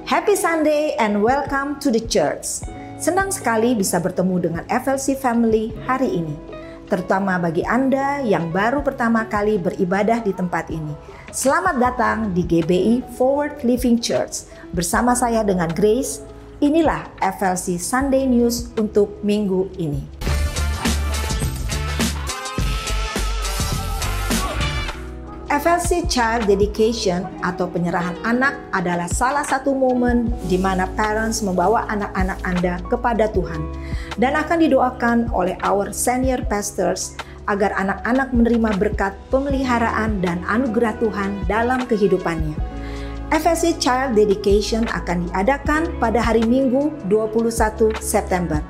Happy Sunday and welcome to the church. Senang sekali bisa bertemu dengan FLC Family hari ini, terutama bagi Anda yang baru pertama kali beribadah di tempat ini. Selamat datang di GBI Forward Living Church. Bersama saya dengan Grace, inilah FLC Sunday News untuk minggu ini. FLC Child Dedication atau penyerahan anak adalah salah satu momen di mana parents membawa anak-anak Anda kepada Tuhan dan akan didoakan oleh our senior pastors agar anak-anak menerima berkat pemeliharaan dan anugerah Tuhan dalam kehidupannya. FLC Child Dedication akan diadakan pada hari Minggu 21 September.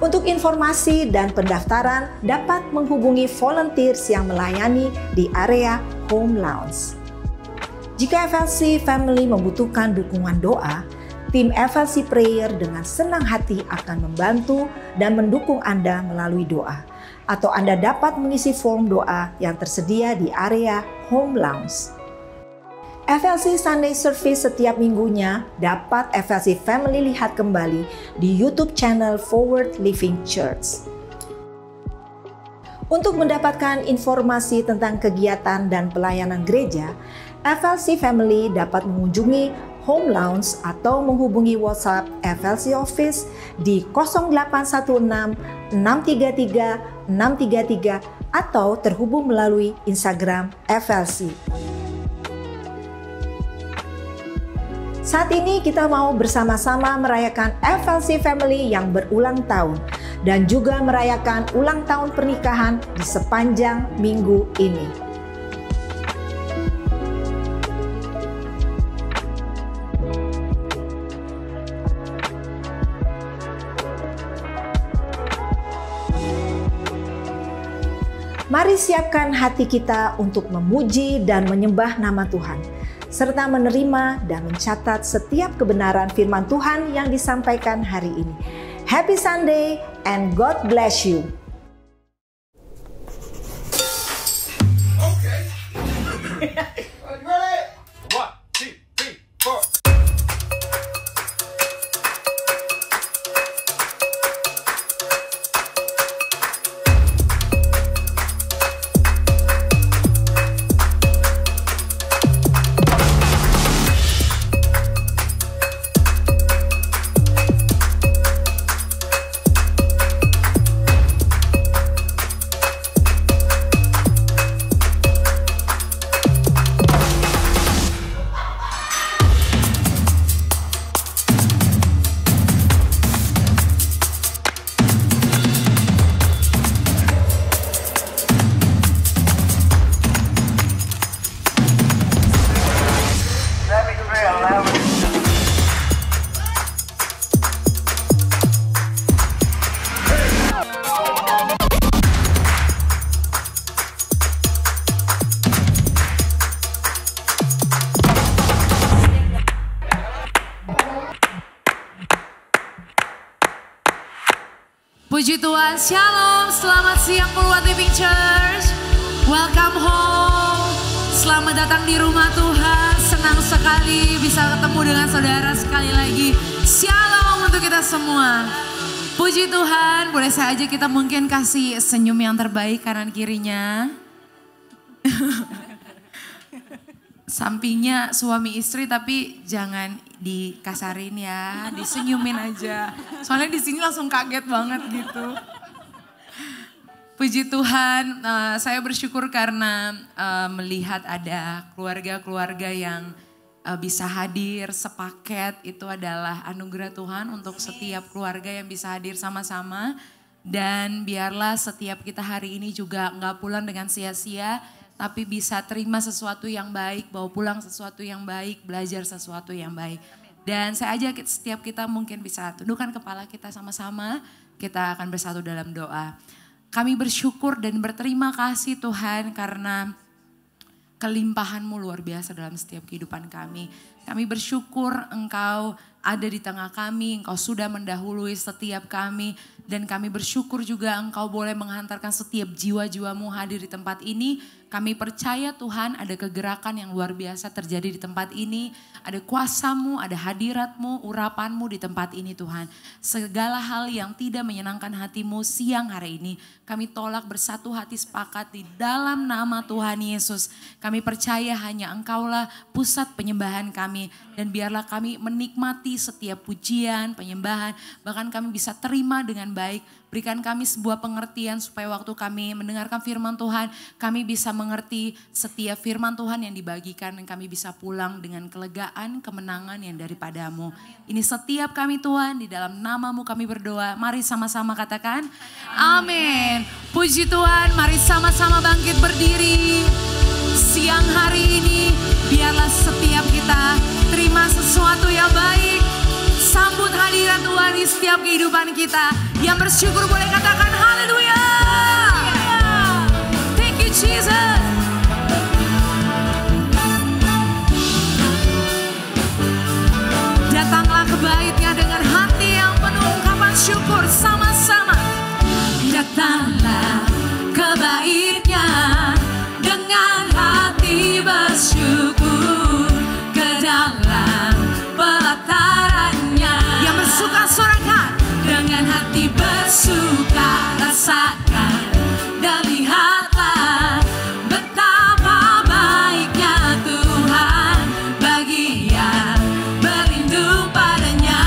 Untuk informasi dan pendaftaran dapat menghubungi volunteers yang melayani di area Home Lounge. Jika FLC Family membutuhkan dukungan doa, tim FLC Prayer dengan senang hati akan membantu dan mendukung Anda melalui doa. Atau Anda dapat mengisi form doa yang tersedia di area Home Lounge. FLC Sunday Service setiap minggunya dapat FLC Family lihat kembali di YouTube channel Forward Living Church. Untuk mendapatkan informasi tentang kegiatan dan pelayanan gereja, FLC Family dapat mengunjungi Home Lounge atau menghubungi WhatsApp FLC Office di 0816 633 633 atau terhubung melalui Instagram FLC. Saat ini kita mau bersama-sama merayakan FLC Family yang berulang tahun dan juga merayakan ulang tahun pernikahan di sepanjang minggu ini. Mari siapkan hati kita untuk memuji dan menyembah nama Tuhan, serta menerima dan mencatat setiap kebenaran firman Tuhan yang disampaikan hari ini. Happy Sunday and God bless you. Okay. Ready? 1, 2, 3, 4. Puji Tuhan, Shalom, selamat siang Forward Living Church. Welcome home, selamat datang di rumah Tuhan. Senang sekali bisa ketemu dengan saudara sekali lagi. Shalom untuk kita semua. Puji Tuhan, boleh saja kita mungkin kasih senyum yang terbaik kanan kirinya. Sampingnya suami istri tapi jangan dikasarin ya, disenyumin aja. Soalnya di sini langsung kaget banget gitu. Puji Tuhan, saya bersyukur karena melihat ada keluarga-keluarga yang bisa hadir sepaket. Itu adalah anugerah Tuhan untuk setiap keluarga yang bisa hadir sama-sama. Dan biarlah setiap kita hari ini juga nggak pulang dengan sia-sia, tapi bisa terima sesuatu yang baik, bawa pulang sesuatu yang baik, belajar sesuatu yang baik. Dan saya ajak setiap kita mungkin bisa tundukkan kepala kita sama-sama, kita akan bersatu dalam doa. Kami bersyukur dan berterima kasih Tuhan karena kelimpahan-Mu luar biasa dalam setiap kehidupan kami. Kami bersyukur Engkau ada di tengah kami, Engkau sudah mendahului setiap kami. Dan kami bersyukur juga Engkau boleh menghantarkan setiap jiwa-jiwamu hadir di tempat ini. Kami percaya Tuhan ada kegerakan yang luar biasa terjadi di tempat ini. Ada kuasa-Mu, ada hadirat-Mu, urapan-Mu di tempat ini Tuhan. Segala hal yang tidak menyenangkan hati-Mu siang hari ini, kami tolak bersatu hati sepakat di dalam nama Tuhan Yesus. Kami percaya hanya Engkaulah pusat penyembahan kami. Dan biarlah kami menikmati setiap pujian, penyembahan, bahkan kami bisa terima dengan baik. Berikan kami sebuah pengertian supaya waktu kami mendengarkan firman Tuhan, kami bisa mengerti setiap firman Tuhan yang dibagikan dan kami bisa pulang dengan kelegaan, kemenangan yang daripada-Mu. Ini setiap kami Tuhan, di dalam nama-Mu kami berdoa. Mari sama-sama katakan, amin. Puji Tuhan, mari sama-sama bangkit berdiri. Siang hari ini, biarlah setiap kita terima sesuatu yang baik. Sambut hadirat Tuhan di setiap kehidupan kita. Yang bersyukur boleh katakan haleluya. Thank you Jesus. Datanglah ke bait-Nya dengan hati yang penuh ungkapan syukur sama-sama. Datanglah ke bait-Nya dengan hati bersyukur ke dalam pelataran-Nya. Yang bersuka sorakan dengan hati bersuka, rasakan dan lihatlah betapa baiknya Tuhan bagi yang berlindung padanya.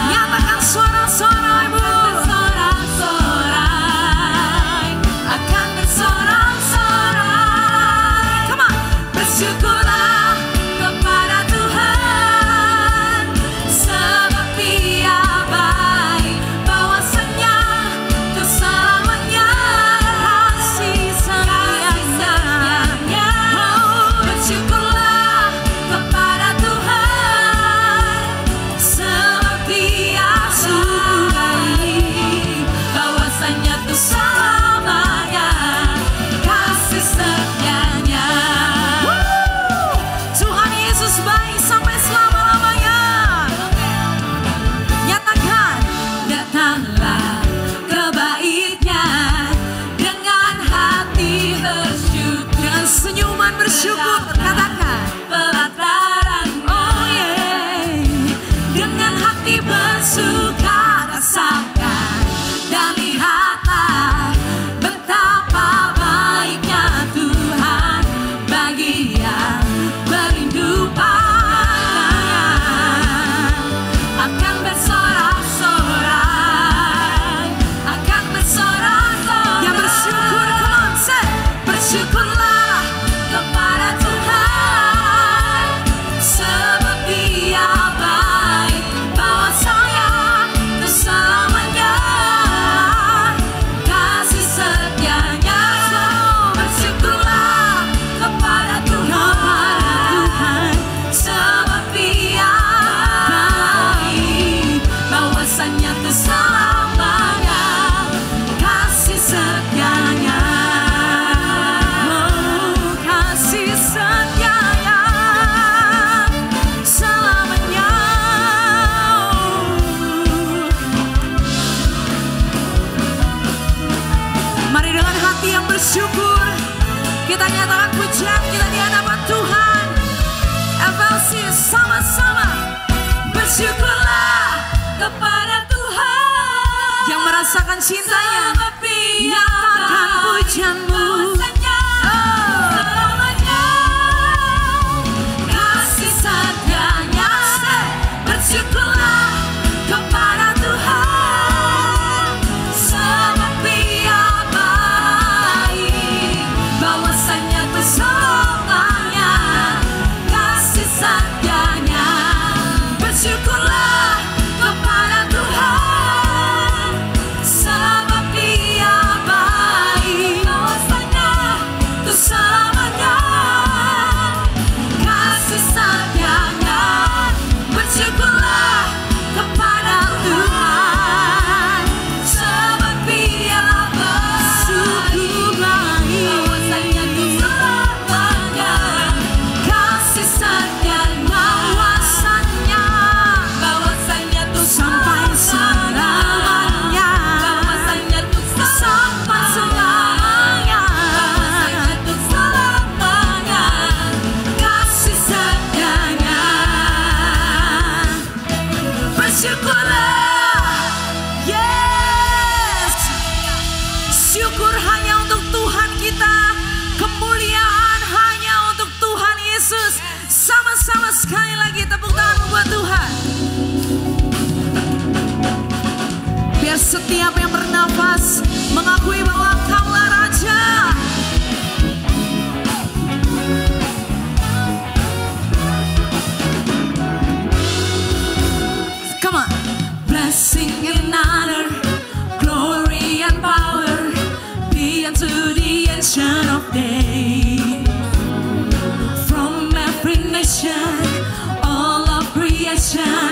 Nyatakan sorak-sorai-mu, bersorak-sorai, akan bersorak-sorai. Come on, bersyukurlah kepada Tuhan, sebab Dia baik, bahwasanya untuk selamanya kasih setianya. Oh, bersyukurlah kepada Tuhan, sebab Dia baik, bahwasanya untuk selamanya kasih setianya. Tuhan Yesus baik sampai selama-lamanya. Nyatakan, datanglah ke bait-Nya dengan hati bersyukur, dengan senyuman bersyukur. Katakan, pelataran, oh yeah, dengan hati bersuka, rasakan dan lihatlah betapa baiknya Tuhan bagi yang berlindung padanya. Akan bersorak-sorai, akan bersorak-sorai. Yang bersyukur, come on, say, bersyukurlah kepada Tuhan, sebab Dia baik, bahwasanya untuk selamanya kasih setianya. Bersyukurlah kepada Tuhan, sebab Dia baik, bahwasanya untuk selamanya kasih setianya. Oh, kasih setianya selamanya. Mari dengan hati yang bersyukur kita nyatakan pujian kita di hadapan Tuhan. FLC sama-sama bersyukurlah kepada Tuhan yang merasakan cintanya. Nyatakan pujianmu, selamanya kasih setianya. Bersyukurlah kepada Tuhan, sebab Dia baik, bahwasanya untuk selamanya kasih setianya. Bersyukurlah kepada Tuhan, sebab Dia baik. Sekali lagi tepuk tangan buat Tuhan. Biar setiap yang bernafas mengakui bahwa Kaulah Raja. Come on. Blessing and honor, glory and power be unto the Ancient of Days. From every nation, all of creation,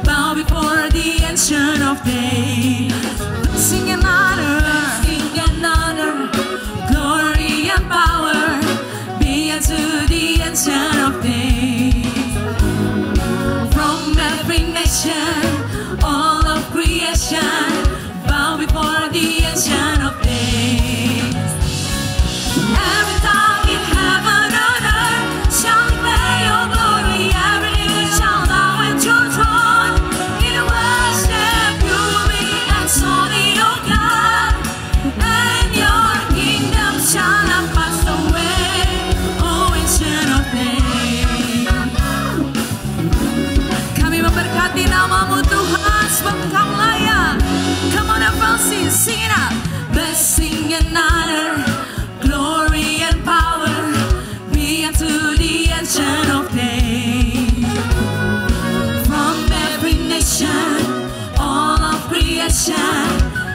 bow before the Ancient of Days. Blessing and honor, glory and power be unto the Ancient of Days. From every nation, all of creation, bow before the Ancient of Days. Every tongue in heaven and earth shall declare your glory. Every knee shall bow at your throne. In worship you will be exalted, O God, and your kingdom shall not pass away, O Ancient of Days. Kami memberkati namamu Tuhan, sebab Engkau layak. Come on everyone, sing it out. Blessing and honor, glory and power be unto the Ancient of Days. From every nation, all of creation,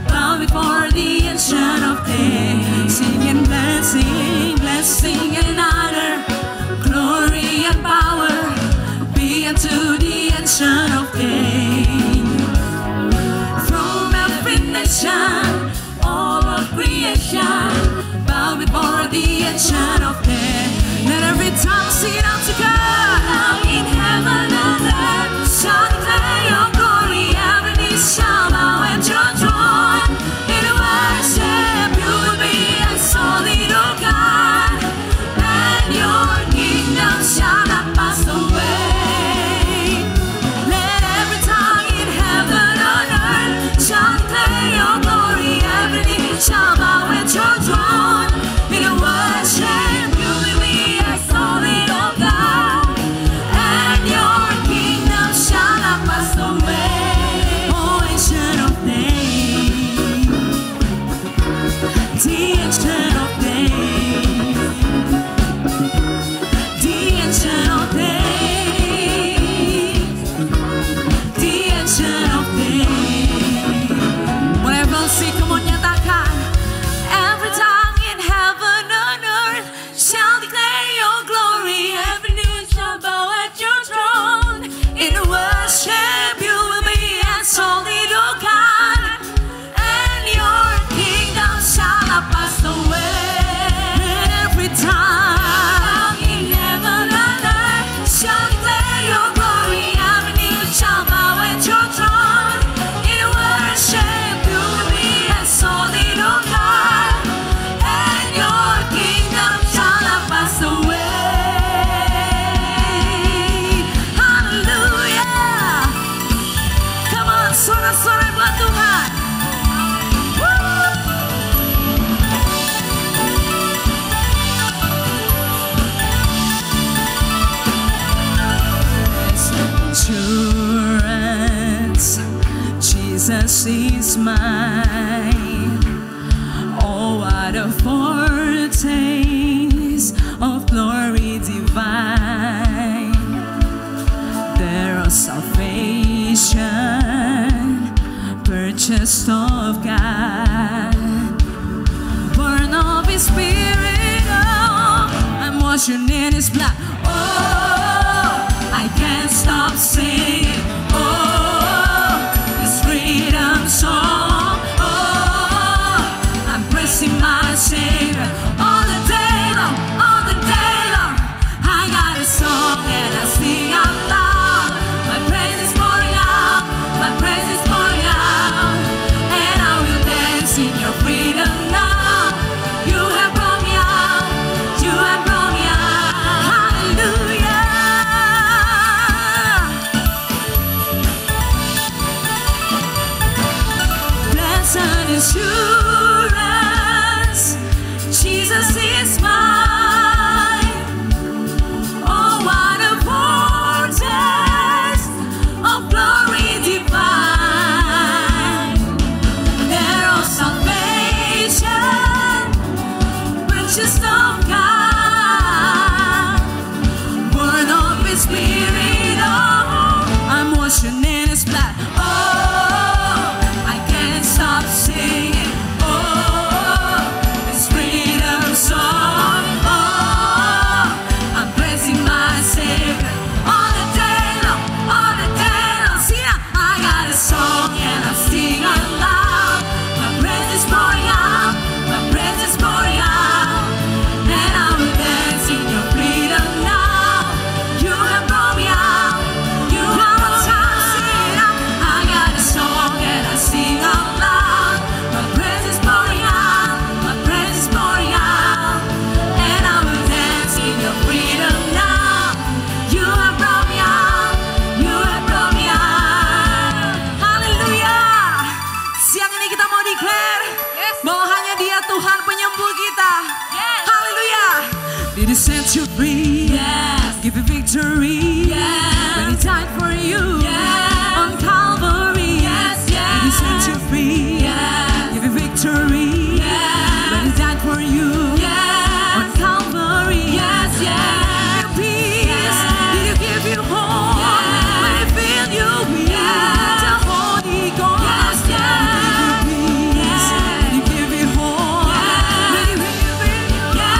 bow before the Ancient of Days. Singing blessing and honor, glory and power be unto the Ancient of Days. From every nation, all of creation, bow before the Ancient of Days. Let every tongue sing it out to God. In heaven and earth shall declare your glory. Every knee shall bow at your throne. In worship you will be exalted, O God, and your kingdom shall not pass away. Let every tongue in heaven and earth shall declare your glory. Every knee shall bow at your throne. In worship you will be exalted, O God, and your kingdom shall not pass away, O Ancient of Days. The Ancient of Days. The Ancient of Days. The Ancient of Days. Whatever see, come on, nyatakan. Every tongue in heaven and earth shall declare your glory. Every knee shall bow at your throne. In worship you will be exalted, O God, and your kingdom shall not pass away. Every tongue in heaven and earth shall declare your glory. Every knee shall bow at your throne. In worship you will be exalted, O God, and your kingdom shall not pass away. Hallelujah. Come on, sorak-sorai buat Tuhan. Assurance, Jesus is mine. Oh, what a foretaste of glory divine. There is salvation, purchased of God, born of His Spirit. Oh, I'm washed in His blood. Oh, I can't stop singing. Oh, this freedom song. Oh, I'm praising my Savior all the day long, all the day long. I got a song and I sing out loud. My praise is pouring out, my praise is pouring out, and I will dance in your freedom now. You have brought me out, you have brought me out. Hallelujah. Blessed assurance, Jesus is mine. Oh, what a foretaste victory. When He died for you on Calvary. When He set you free. Give you victory. When He died for you on Calvary. Give you peace. Did He give you hope? When He filled you with the Holy Ghost. Give you peace. Did He give you hope? When He filled you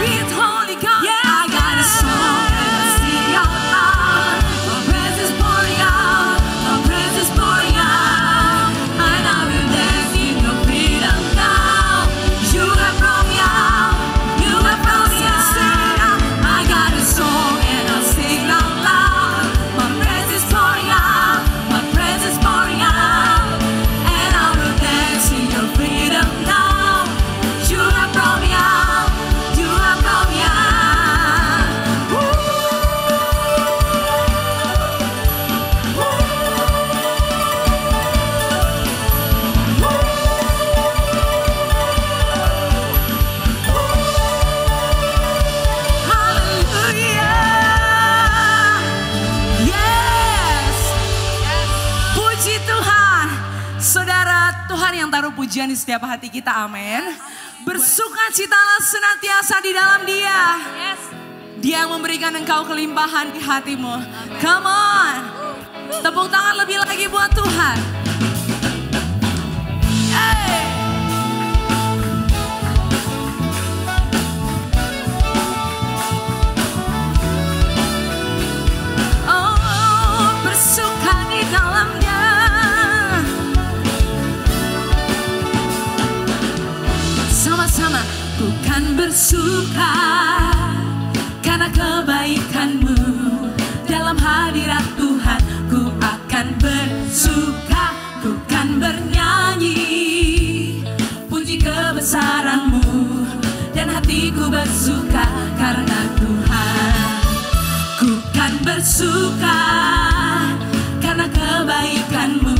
with Holy Ghost. I got a song and I sing out loud. My praise is pouring out. My praise is pouring out. And I will dance in your freedom now. You have brought me out. You have brought me out. I got a song and I sing out loud. My praise is pouring out. My praise is pouring out. And I will dance in your freedom now. You have brought me out. You have brought me out. Hallelujah. Yes. Puji Tuhan. Saudara, Tuhan yang taruh pujian di setiap hati kita, amin. Bersukacitalah senantiasa di dalam Dia. Dia yang memberikan engkau kelimpahan di hatimu. Come on. Tepuk tangan lebih lagi buat Tuhan. Hey. Oh, bersuka di dalamnya. Sama-sama, ku kan bersuka karena kebaikan-Mu. Dalam hadirat Tuhan ku akan bersuka, ku kan bernyanyi puji kebesaran-Mu. Dan hatiku bersuka karena Tuhan. Ku kan bersuka karena kebaikan-Mu.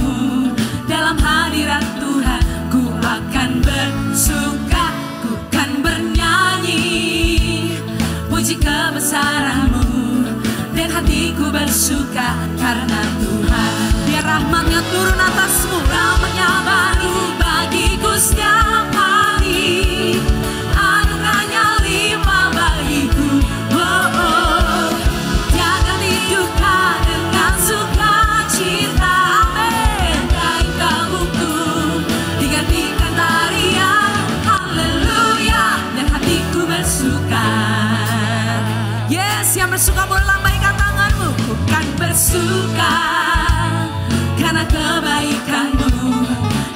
Dalam hadirat Tuhan ku akan bersuka, ku kan bernyanyi puji kebesaran-Mu. Dan hatiku bersuka karena Tuhan. Biar rahmat-Nya turun atasmu. Rahmat-Nya baru bagiku setiap hari. Anugerah-Nya limpah bagiku. Oh, oh. Jangan hidupkan dengan sukacita. Amin. Kain kabutku digantikan tarian. Haleluya. Dan hatiku bersuka. Yes, yang bersuka boleh lambaikan tanganmu. Ku kan bersuka karena kebaikan-Mu.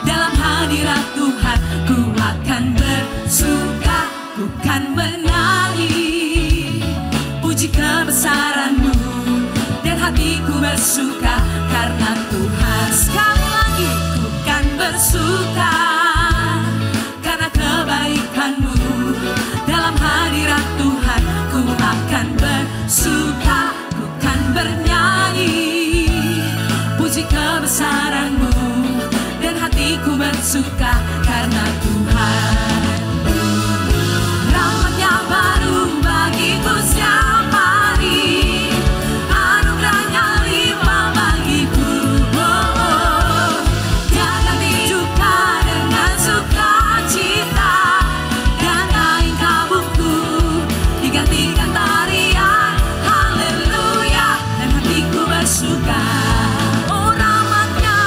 Dalam hadirat Tuhan ku akan bersuka, ku kan menyanyi puji kebesaran-Mu. Dan hatiku bersuka karena Tuhan. Sekali lagi, ku kan bersuka karena kebaikan-Mu. Dalam hadirat Tuhan ku akan bersuka, ku kan bernyanyi puji kebesaran-Mu. Dan hatiku bersuka karena Tuhan. Rahmat-Nya baru bagiku setiap hari. Anugerah-Nya limpah bagiku. Oh, oh. Jangan hidupkan dengan sukacita. Dan kain kabutku digantikan tarian. Haleluya. Dan hatiku bersuka. Oh, rahmat-Nya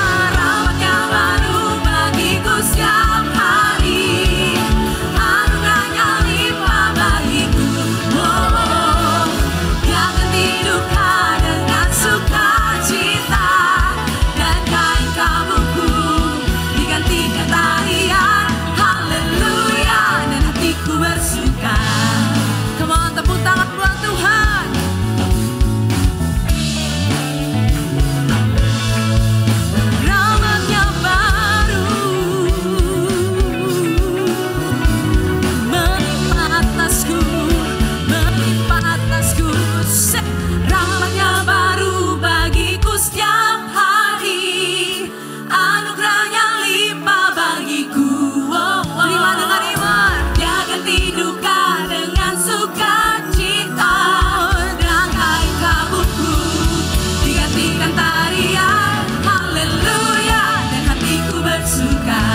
gantikan tarian haleluya dan hatiku bersuka.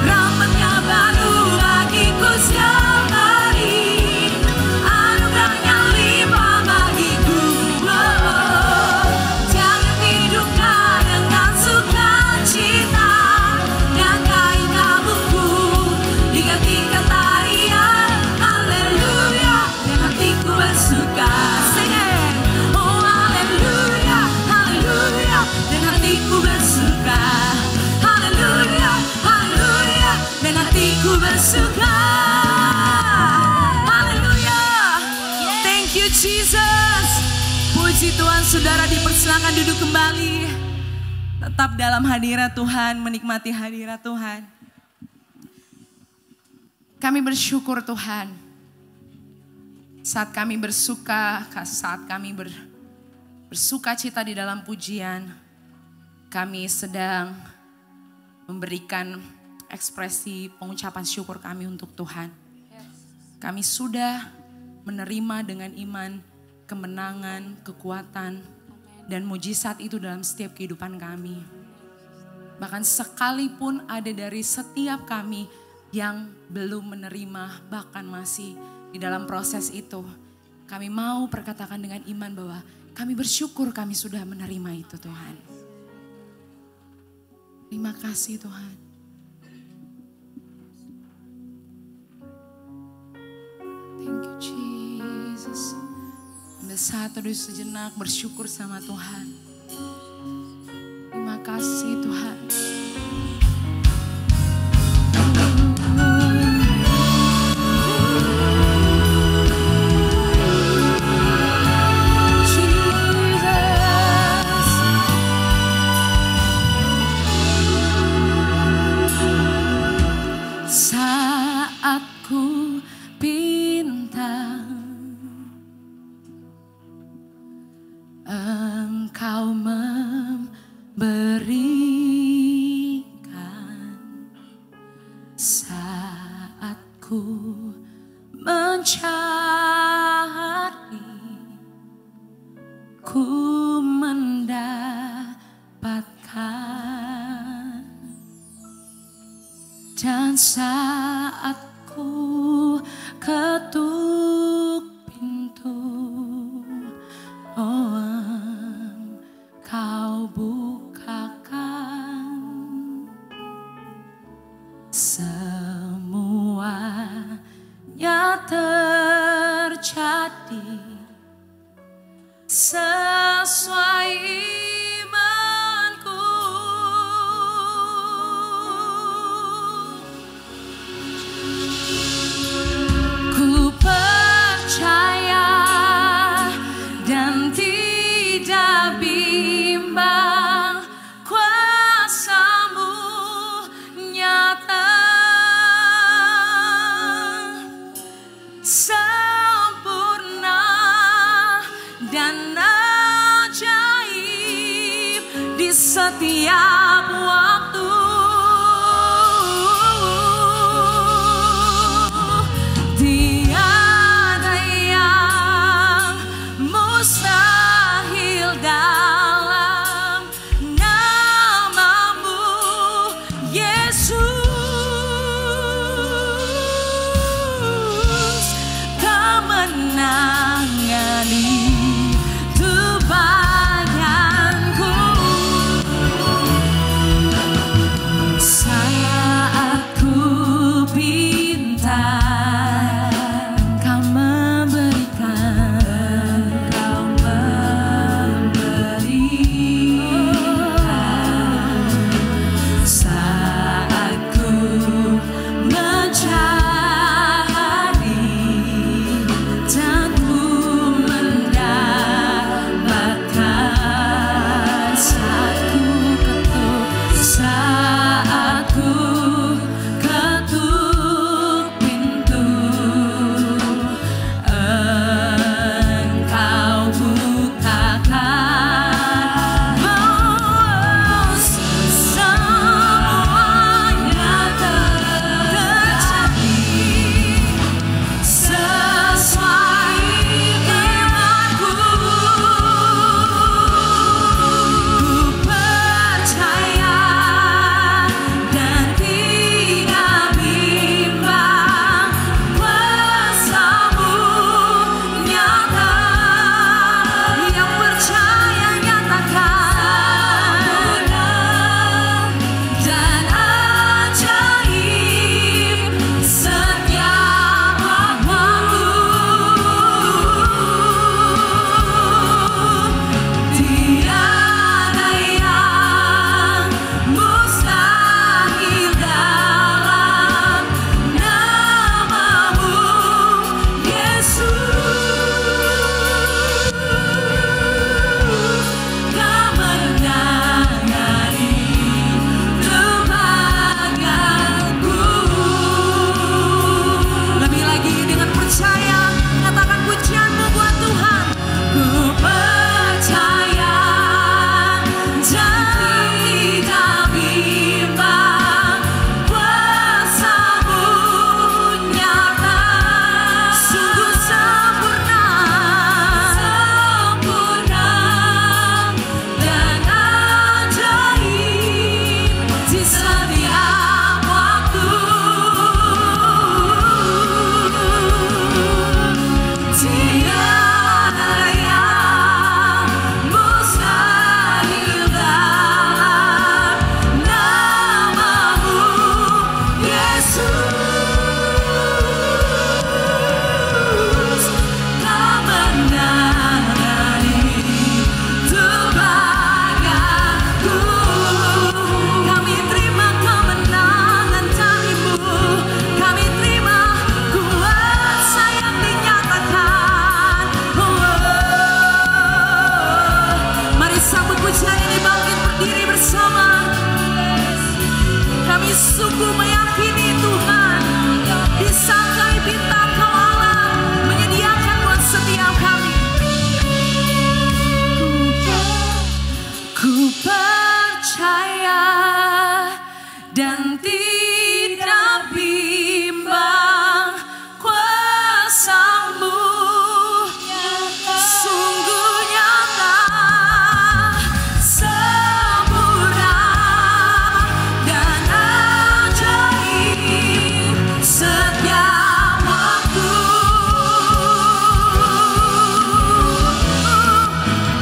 Rahmatnya baru bagiku setiap hari, anugerahnya limpah bagiku. Jangan hidupkan dengan sukacita, dan kain kabutku digantikan tarian haleluya dan hatiku bersuka. Oh haleluya, haleluya dan hatiku bersuka. Haleluya, haleluya dan hatiku bersuka. Haleluya. Thank you Jesus. Puji Tuhan, saudara dipersilakan duduk kembali. Tetap dalam hadirat Tuhan, menikmati hadirat Tuhan. Kami bersyukur Tuhan. Saat kami bersuka, saat kami bersuka cita di dalam pujian, kami sedang memberikan ekspresi pengucapan syukur kami untuk Tuhan. Kami sudah menerima dengan iman kemenangan, kekuatan, dan mujizat itu dalam setiap kehidupan kami. Bahkan sekalipun ada dari setiap kami yang belum menerima, bahkan masih di dalam proses itu, kami mau perkatakan dengan iman bahwa kami bersyukur kami sudah menerima itu Tuhan. Terima kasih Tuhan. Thank you Jesus. Ambil satu dulu sejenak bersyukur sama Tuhan. Terima kasih Tuhan. Saat ku pinta Engkau memberikan, saat ku mencari, ku mendapatkan. Dan saat ku ketuk pintu, oh Engkau bukakan. Semuanya terjadi sesuai imanku. Ku percaya dan tidak bimbang, kuasa-Mu nyata, sempurna dan ajaib di setiap waktu. Tiada yang mustahil dalam nama-Mu, Yesus. Kemenangan itu bagianku. bersama. Kami sungguh meyakini Tuhan, disangkai bintang Kau Allah menyediakan buat setiap kami. Ku percaya dan tidak bimbang kuasa-Mu sungguh nyata, sempurna dan ajaib setiap waktu.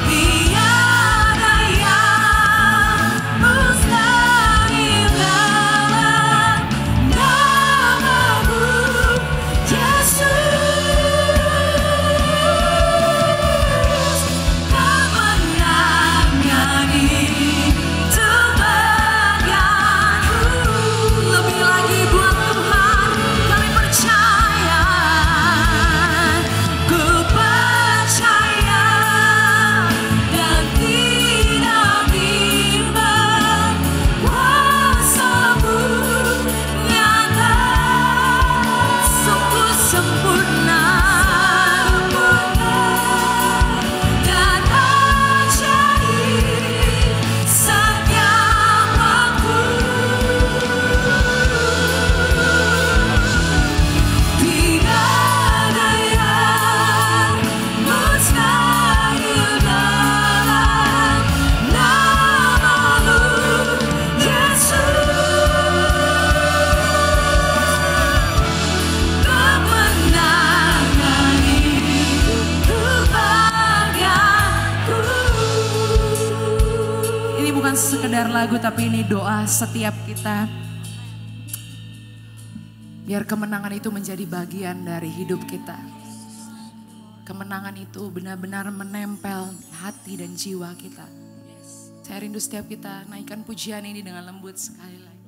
Tiada yang mustahil dalam nama-Mu, Yesus. Kemenangan itu bagianku. Lebih lagi buat Tuhan, kami percaya. Ku percaya dan tidak bimbang kuasa-Mu nyata, sungguh sempurna dan ajaib setiap waktu. Tidak ada yang mustahil dalam nama-Mu, Yesus. Kemenangan itu bagianku. Ini bukan sekedar lagu, tapi ini doa setiap kita. Biar kemenangan itu menjadi bagian dari hidup kita. Kemenangan itu benar-benar menempel hati dan jiwa kita. Saya rindu setiap kita naikkan pujian ini dengan lembut sekali lagi.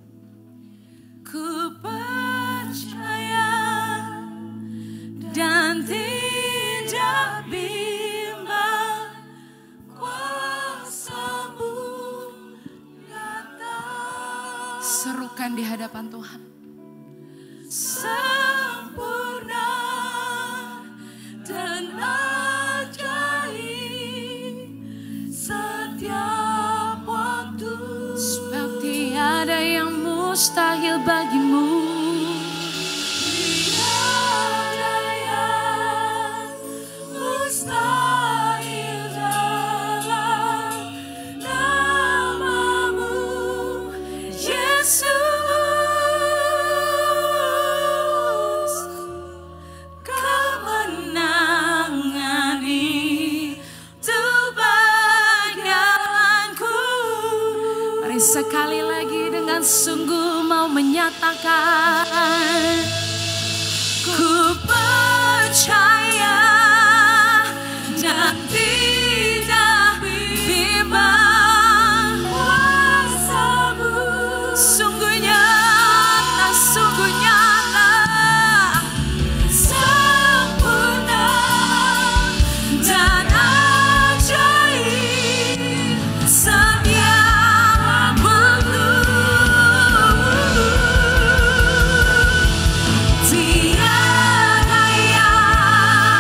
Ku percaya dan tidak bimbang kuasa-Mu nyata. Serukan di hadapan Tuhan. Sempurna dan ajaib setiap waktu. Sebab tiada yang mustahil bagi-Mu. Tiada yang mustahil dalam nama-Mu, Yesus. Kemenangan itu bagianku. Mari sekali lagi dengan sungguh mau menyatakan, ku percaya dan tidak bimbang kuasa-Mu sungguh nyata, sungguh nyata, sempurna dan ajaib setiap waktu. Tiada yang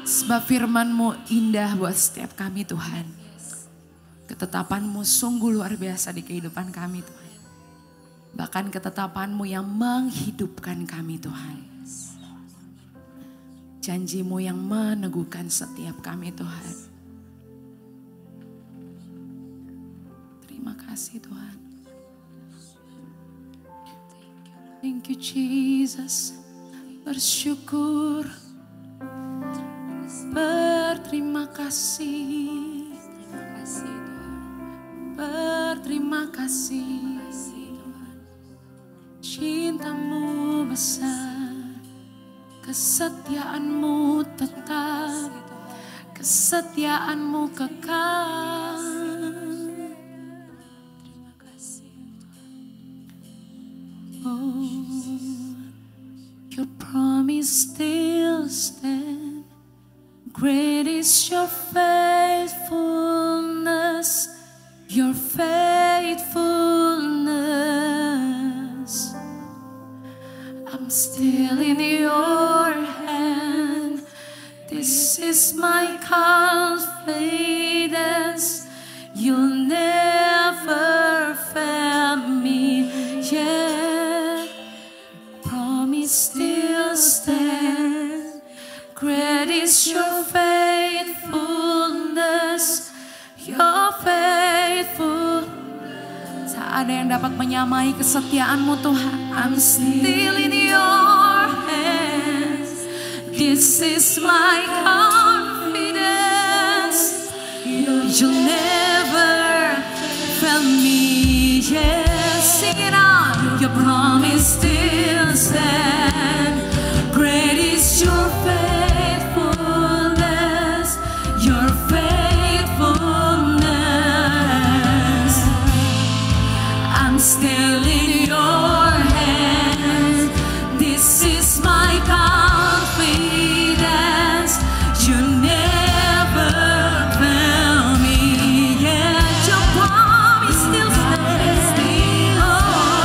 Sebab firman-Mu indah buat setiap kami Tuhan. Ketetapan-Mu sungguh luar biasa di kehidupan kami Tuhan. Bahkan ketetapan-Mu yang menghidupkan kami Tuhan. Janji-Mu yang meneguhkan setiap kami Tuhan. Terima kasih Tuhan. Thank you Jesus. Bersyukur. Berterima kasih. Berterima kasih. Cinta-Mu besar. Kesetiaan-Mu tetap. Kesetiaan-Mu kekal. Oh, Your promise still stands. Great is Your faithfulness. Your faithfulness. I'm still in Your hand. This is my confidence. You'll never fail me yet. Promise still stand. Great is Your faithfulness. Your faithful. Tak ada yang dapat menyamai kesetiaan-Mu Tuhan. I'm still in Your hands. This is my confidence. You'll never fail me. Yes, sing it out. Your promise still stand. Great is Your faithfulness. Your faithfulness. I'm still in Your hands. This is my confidence. You never fail me. Yeah, Your promise still stands. Oh,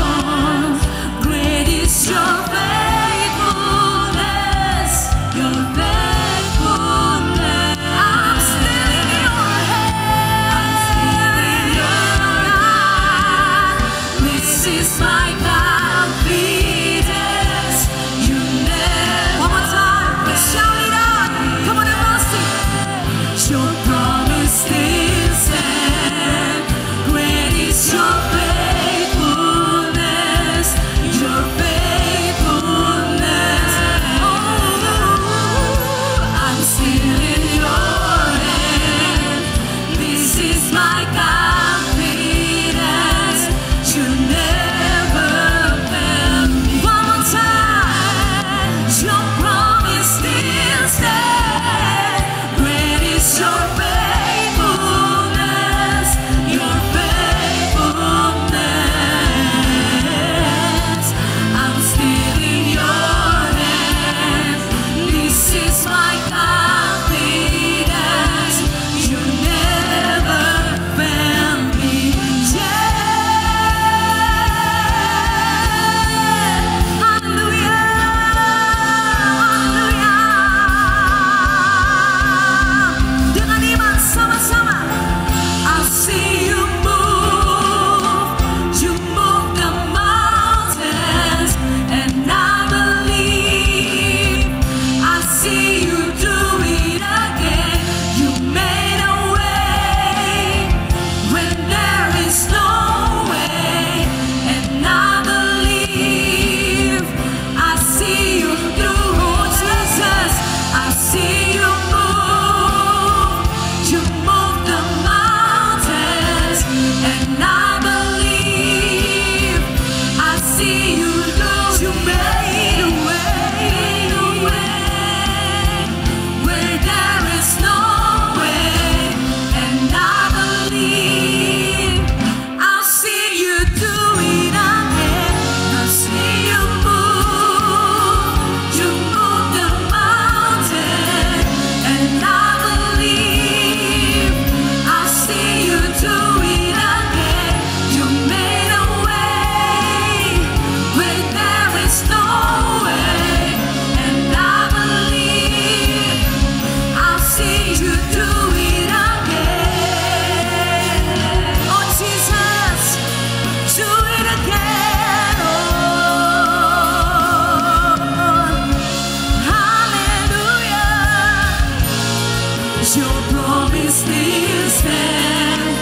Your promise still stands.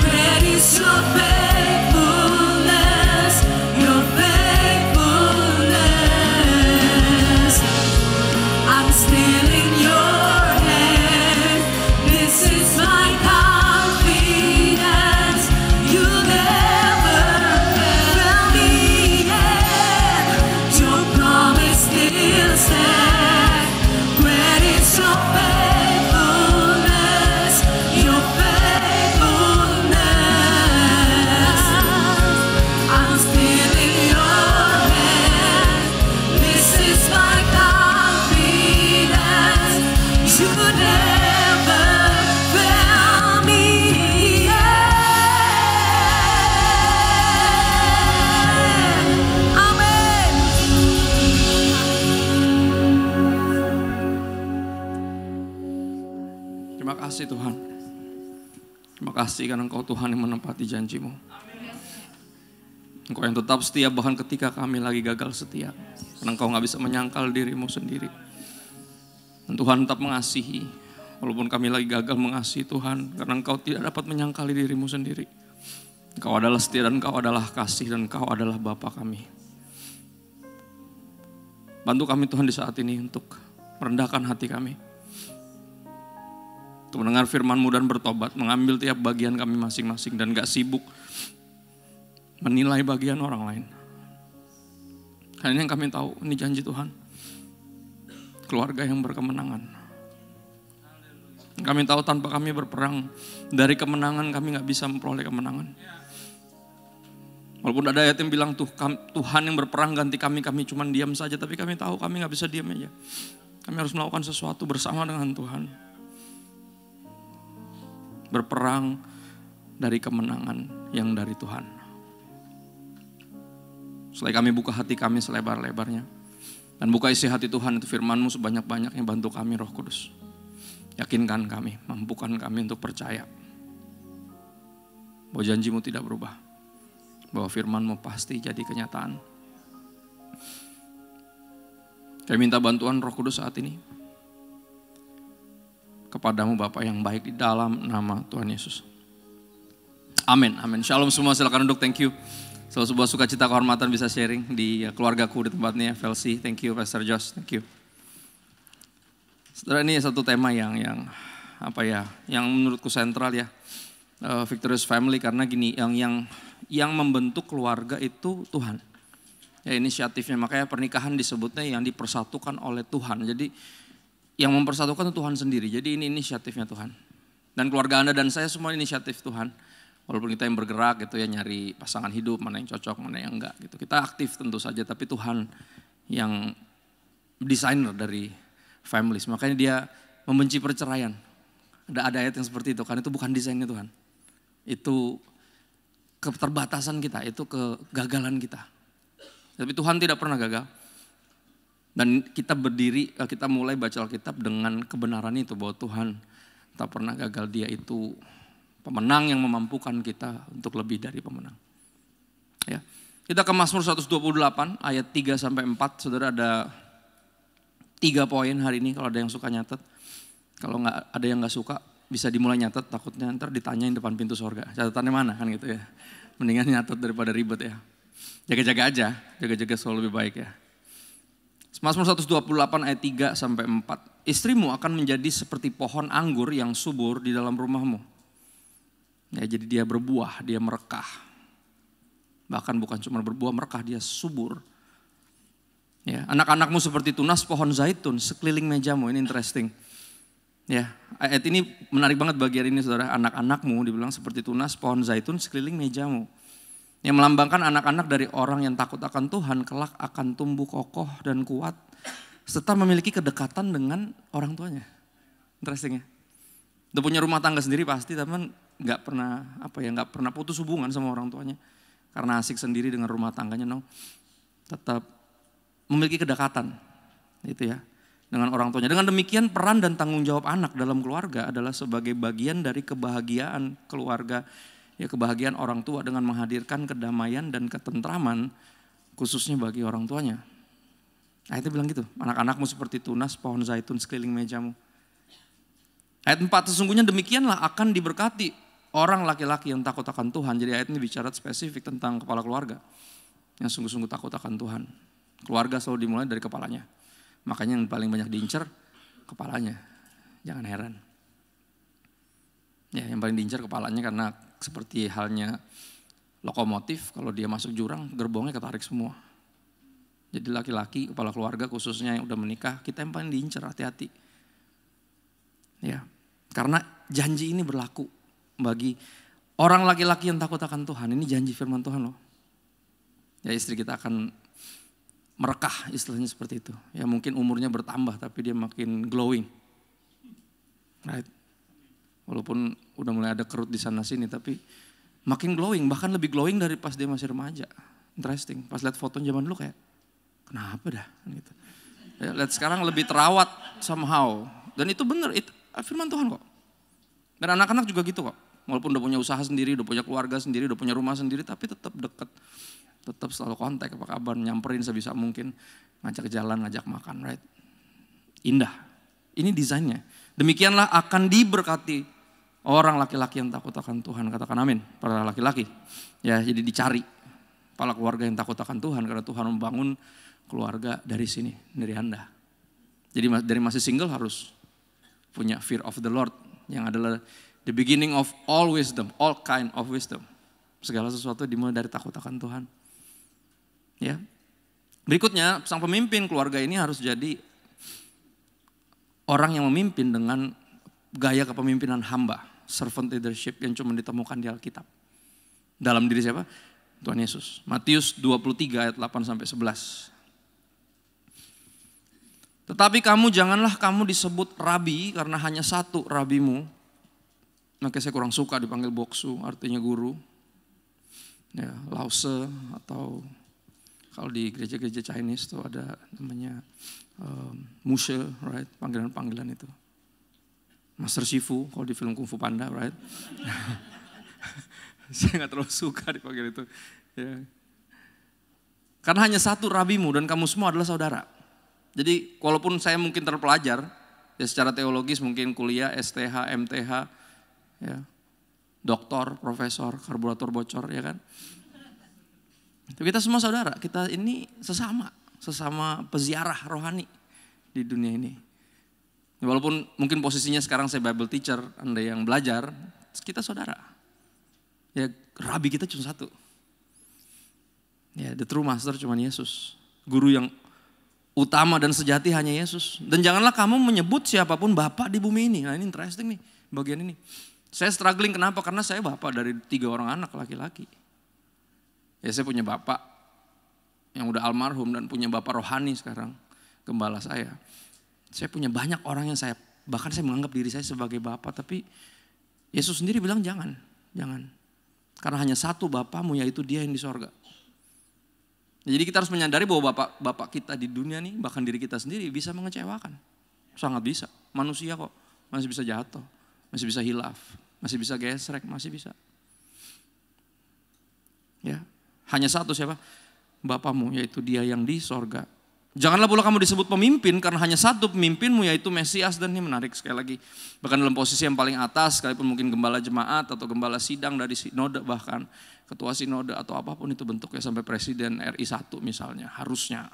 Great is your faithfulness, your faithfulness. I'm still in your hand. This is my confidence. You never fail me yet. Your promise still stands. Great is your faithfulness, your faithfulness. I'm still in your hand. This is my confidence. You never fail me yet. Amen. Terima kasih Tuhan. Terima kasih karena Engkau Tuhan yang menepati janji-Mu. Engkau yang tetap setia bahkan ketika kami lagi gagal setia. Karena Engkau gak bisa menyangkal diri-Mu sendiri. Dan Tuhan tetap mengasihi. Walaupun kami lagi gagal mengasihi Tuhan. Karena Engkau tidak dapat menyangkali diri-Mu sendiri. Engkau adalah setia dan Engkau adalah kasih dan Engkau adalah Bapa kami. Bantu kami Tuhan di saat ini untuk merendahkan hati kami. Untuk mendengar firman-Mu dan bertobat, mengambil tiap bagian kami masing-masing dan gak sibuk menilai bagian orang lain. Karena ini yang kami tahu, ini janji Tuhan. Keluarga yang berkemenangan. Kami tahu tanpa kami berperang, dari kemenangan kami gak bisa memperoleh kemenangan. Walaupun ada ayat yang bilang Tuhan yang berperang ganti kami cuman diam saja. Tapi kami tahu kami gak bisa diam aja. Kami harus melakukan sesuatu bersama dengan Tuhan. Berperang dari kemenangan yang dari Tuhan. Selain kami buka hati kami selebar-lebarnya. Dan buka isi hati Tuhan itu firman-Mu sebanyak-banyaknya, bantu kami Roh Kudus. Yakinkan kami, mampukan kami untuk percaya. Bahwa janji-Mu tidak berubah. Bahwa firman-Mu pasti jadi kenyataan. Kami minta bantuan Roh Kudus saat ini. Kepadamu Bapa yang baik di dalam nama Tuhan Yesus. Amin, amin. Shalom semua, silakan duduk, thank you. Selalu sebuah sukacita kehormatan bisa sharing di keluargaku di tempatnya FLC. Thank you Pastor Josh, thank you. Saudara, ini satu tema yang menurutku sentral ya. Victorious Family, karena gini, yang membentuk keluarga itu Tuhan. Ya, inisiatifnya, makanya pernikahan disebutnya yang dipersatukan oleh Tuhan. Jadi yang mempersatukan itu Tuhan sendiri. Jadi ini inisiatifnya Tuhan. Dan keluarga Anda dan saya semua inisiatif Tuhan. Walaupun kita yang bergerak gitu ya, nyari pasangan hidup, mana yang cocok, mana yang enggak gitu. Kita aktif tentu saja, tapi Tuhan yang desainer dari families. Makanya dia membenci perceraian. Ada ayat yang seperti itu, karena itu bukan desainnya Tuhan. Itu keterbatasan kita, itu kegagalan kita. Tapi Tuhan tidak pernah gagal. Dan kita kita mulai baca Alkitab dengan kebenaran itu, bahwa Tuhan tak pernah gagal. Dia itu pemenang yang memampukan kita untuk lebih dari pemenang. Ya. Kita ke Mazmur 128 ayat 3-4. Saudara, ada 3 poin hari ini kalau ada yang suka nyatet. Kalau ada yang gak suka bisa dimulai nyatet, takutnya ntar ditanyain depan pintu sorga. Catatannya mana kan gitu ya. Mendingan nyatet daripada ribet ya. Jaga-jaga aja, jaga-jaga selalu lebih baik ya. Mazmur 128 ayat 3-4. Istrimu akan menjadi seperti pohon anggur yang subur di dalam rumahmu. Ya, jadi dia berbuah, dia merekah. Bahkan bukan cuma berbuah, merekah, dia subur. Ya, anak-anakmu seperti tunas pohon zaitun sekeliling mejamu. Ini interesting. Ya, ayat ini menarik banget bagian ini saudara. Anak-anakmu dibilang seperti tunas pohon zaitun sekeliling mejamu. Yang melambangkan anak-anak dari orang yang takut akan Tuhan kelak akan tumbuh kokoh dan kuat serta memiliki kedekatan dengan orang tuanya. Interesting ya. Udah punya rumah tangga sendiri pasti, tapi nggak pernah putus hubungan sama orang tuanya karena asik sendiri dengan rumah tangganya. No, tetap memiliki kedekatan, gitu ya, dengan orang tuanya. Dengan demikian peran dan tanggung jawab anak dalam keluarga adalah sebagai bagian dari kebahagiaan keluarga. Ya, kebahagiaan orang tua dengan menghadirkan kedamaian dan ketentraman khususnya bagi orang tuanya. Ayatnya bilang gitu, anak-anakmu seperti tunas pohon zaitun sekeliling mejamu. Ayat 4, sesungguhnya demikianlah akan diberkati orang laki-laki yang takut akan Tuhan. Jadi ayat ini bicara spesifik tentang kepala keluarga yang sungguh-sungguh takut akan Tuhan. Keluarga selalu dimulai dari kepalanya. Makanya yang paling banyak diincar kepalanya. Jangan heran. Ya, yang paling diincar kepalanya karena seperti halnya lokomotif, kalau dia masuk jurang gerbongnya ketarik semua. Jadi laki-laki, kepala keluarga khususnya yang udah menikah, kita yang paling diincar, hati-hati. Ya, karena janji ini berlaku bagi orang laki-laki yang takut akan Tuhan. Ini janji firman Tuhan loh. Ya, istri kita akan merekah, istilahnya seperti itu. Ya, mungkin umurnya bertambah tapi dia makin glowing. Right? Walaupun udah mulai ada kerut di sana sini tapi makin glowing, bahkan lebih glowing dari pas dia masih remaja. Interesting. Pas lihat foto zaman dulu kayak kenapa dah gitu. Ya, lihat sekarang lebih terawat somehow. Dan itu benar, itu firman Tuhan kok. Dan anak-anak juga gitu kok. Walaupun udah punya usaha sendiri, udah punya keluarga sendiri, udah punya rumah sendiri, tapi tetap dekat. Tetap selalu kontak, apa kabar, nyamperin sebisa mungkin, ngajak jalan, ngajak makan, right? Indah. Ini desainnya. Demikianlah akan diberkati orang laki-laki yang takut akan Tuhan. Katakan amin, para laki-laki. Ya, jadi dicari kepala keluarga yang takut akan Tuhan, karena Tuhan membangun keluarga dari sini, dari Anda. Jadi dari masih single harus punya fear of the Lord, yang adalah the beginning of all wisdom, all kind of wisdom. Segala sesuatu dimulai dari takut akan Tuhan. Ya. Berikutnya, sang pemimpin keluarga ini harus jadi orang yang memimpin dengan gaya kepemimpinan hamba, servant leadership yang cuma ditemukan di Alkitab. Dalam diri siapa? Tuhan Yesus. Matius 23 ayat 8 sampai 11. Tetapi janganlah kamu disebut rabi karena hanya satu rabimu. Makanya saya kurang suka dipanggil boksu, artinya guru. Ya, lause atau kalau di gereja-gereja Chinese tuh ada namanya Mushe, right? Panggilan-panggilan itu. Master Shifu kalau di film Kung Fu Panda, right? Saya nggak terlalu suka dipanggil itu. Ya. Karena hanya satu rabimu dan kamu semua adalah saudara. Jadi walaupun saya mungkin terpelajar, ya secara teologis mungkin kuliah, STH, MTH, ya, doktor, profesor, karburator bocor, ya kan? Tapi kita semua saudara, kita ini sesama peziarah rohani di dunia ini. Walaupun mungkin posisinya sekarang saya Bible teacher, Anda yang belajar, kita saudara. Ya, rabi kita cuma satu. Ya, the true master cuma Yesus. Guru yang utama dan sejati hanya Yesus. Dan janganlah kamu menyebut siapapun bapak di bumi ini. Nah, ini interesting nih, bagian ini. Saya struggling kenapa? Karena saya bapak dari 3 orang anak laki-laki. Ya, saya punya bapak yang udah almarhum dan punya bapak rohani sekarang, gembala saya. Saya punya banyak orang yang bahkan saya menganggap diri saya sebagai bapak, tapi Yesus sendiri bilang jangan. Karena hanya satu bapamu, yaitu dia yang di sorga. Jadi kita harus menyadari bahwa bapak kita di dunia nih, bahkan diri kita sendiri bisa mengecewakan. Sangat bisa, manusia kok, masih bisa jatuh, masih bisa hilaf, masih bisa gesrek, masih bisa. Ya. Hanya satu siapa? Bapamu, yaitu dia yang di sorga. Janganlah pula kamu disebut pemimpin karena hanya satu pemimpinmu, yaitu Mesias. Dan ini menarik sekali lagi. Bahkan dalam posisi yang paling atas, sekalipun mungkin gembala jemaat atau gembala sidang dari sinode, bahkan ketua sinode atau apapun itu bentuknya, sampai presiden RI 1 misalnya, harusnya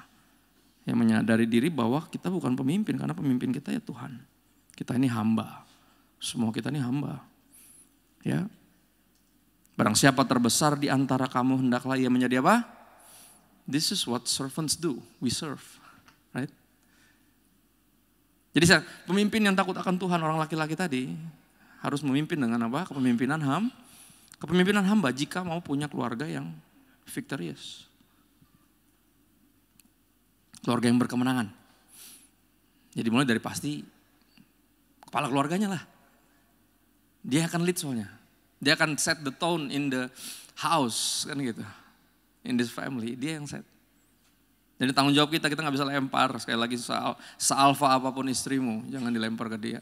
yang menyadari diri bahwa kita bukan pemimpin, karena pemimpin kita ya Tuhan. Kita ini hamba. Semua kita ini hamba. Ya. Barang siapa terbesar di antara kamu, hendaklah ia menjadi apa? This is what servants do. We serve. Right? Jadi pemimpin yang takut akan Tuhan, orang laki-laki tadi, harus memimpin dengan apa? Kepemimpinan hamba jika mau punya keluarga yang victorious. Keluarga yang berkemenangan. Jadi mulai dari pasti kepala keluarganya lah. Dia akan lead soalnya. Dia akan set the tone in the house, kan gitu. In this family, dia yang set. Jadi tanggung jawab kita gak bisa lempar. Sekali lagi sealfa apapun istrimu, jangan dilempar ke dia.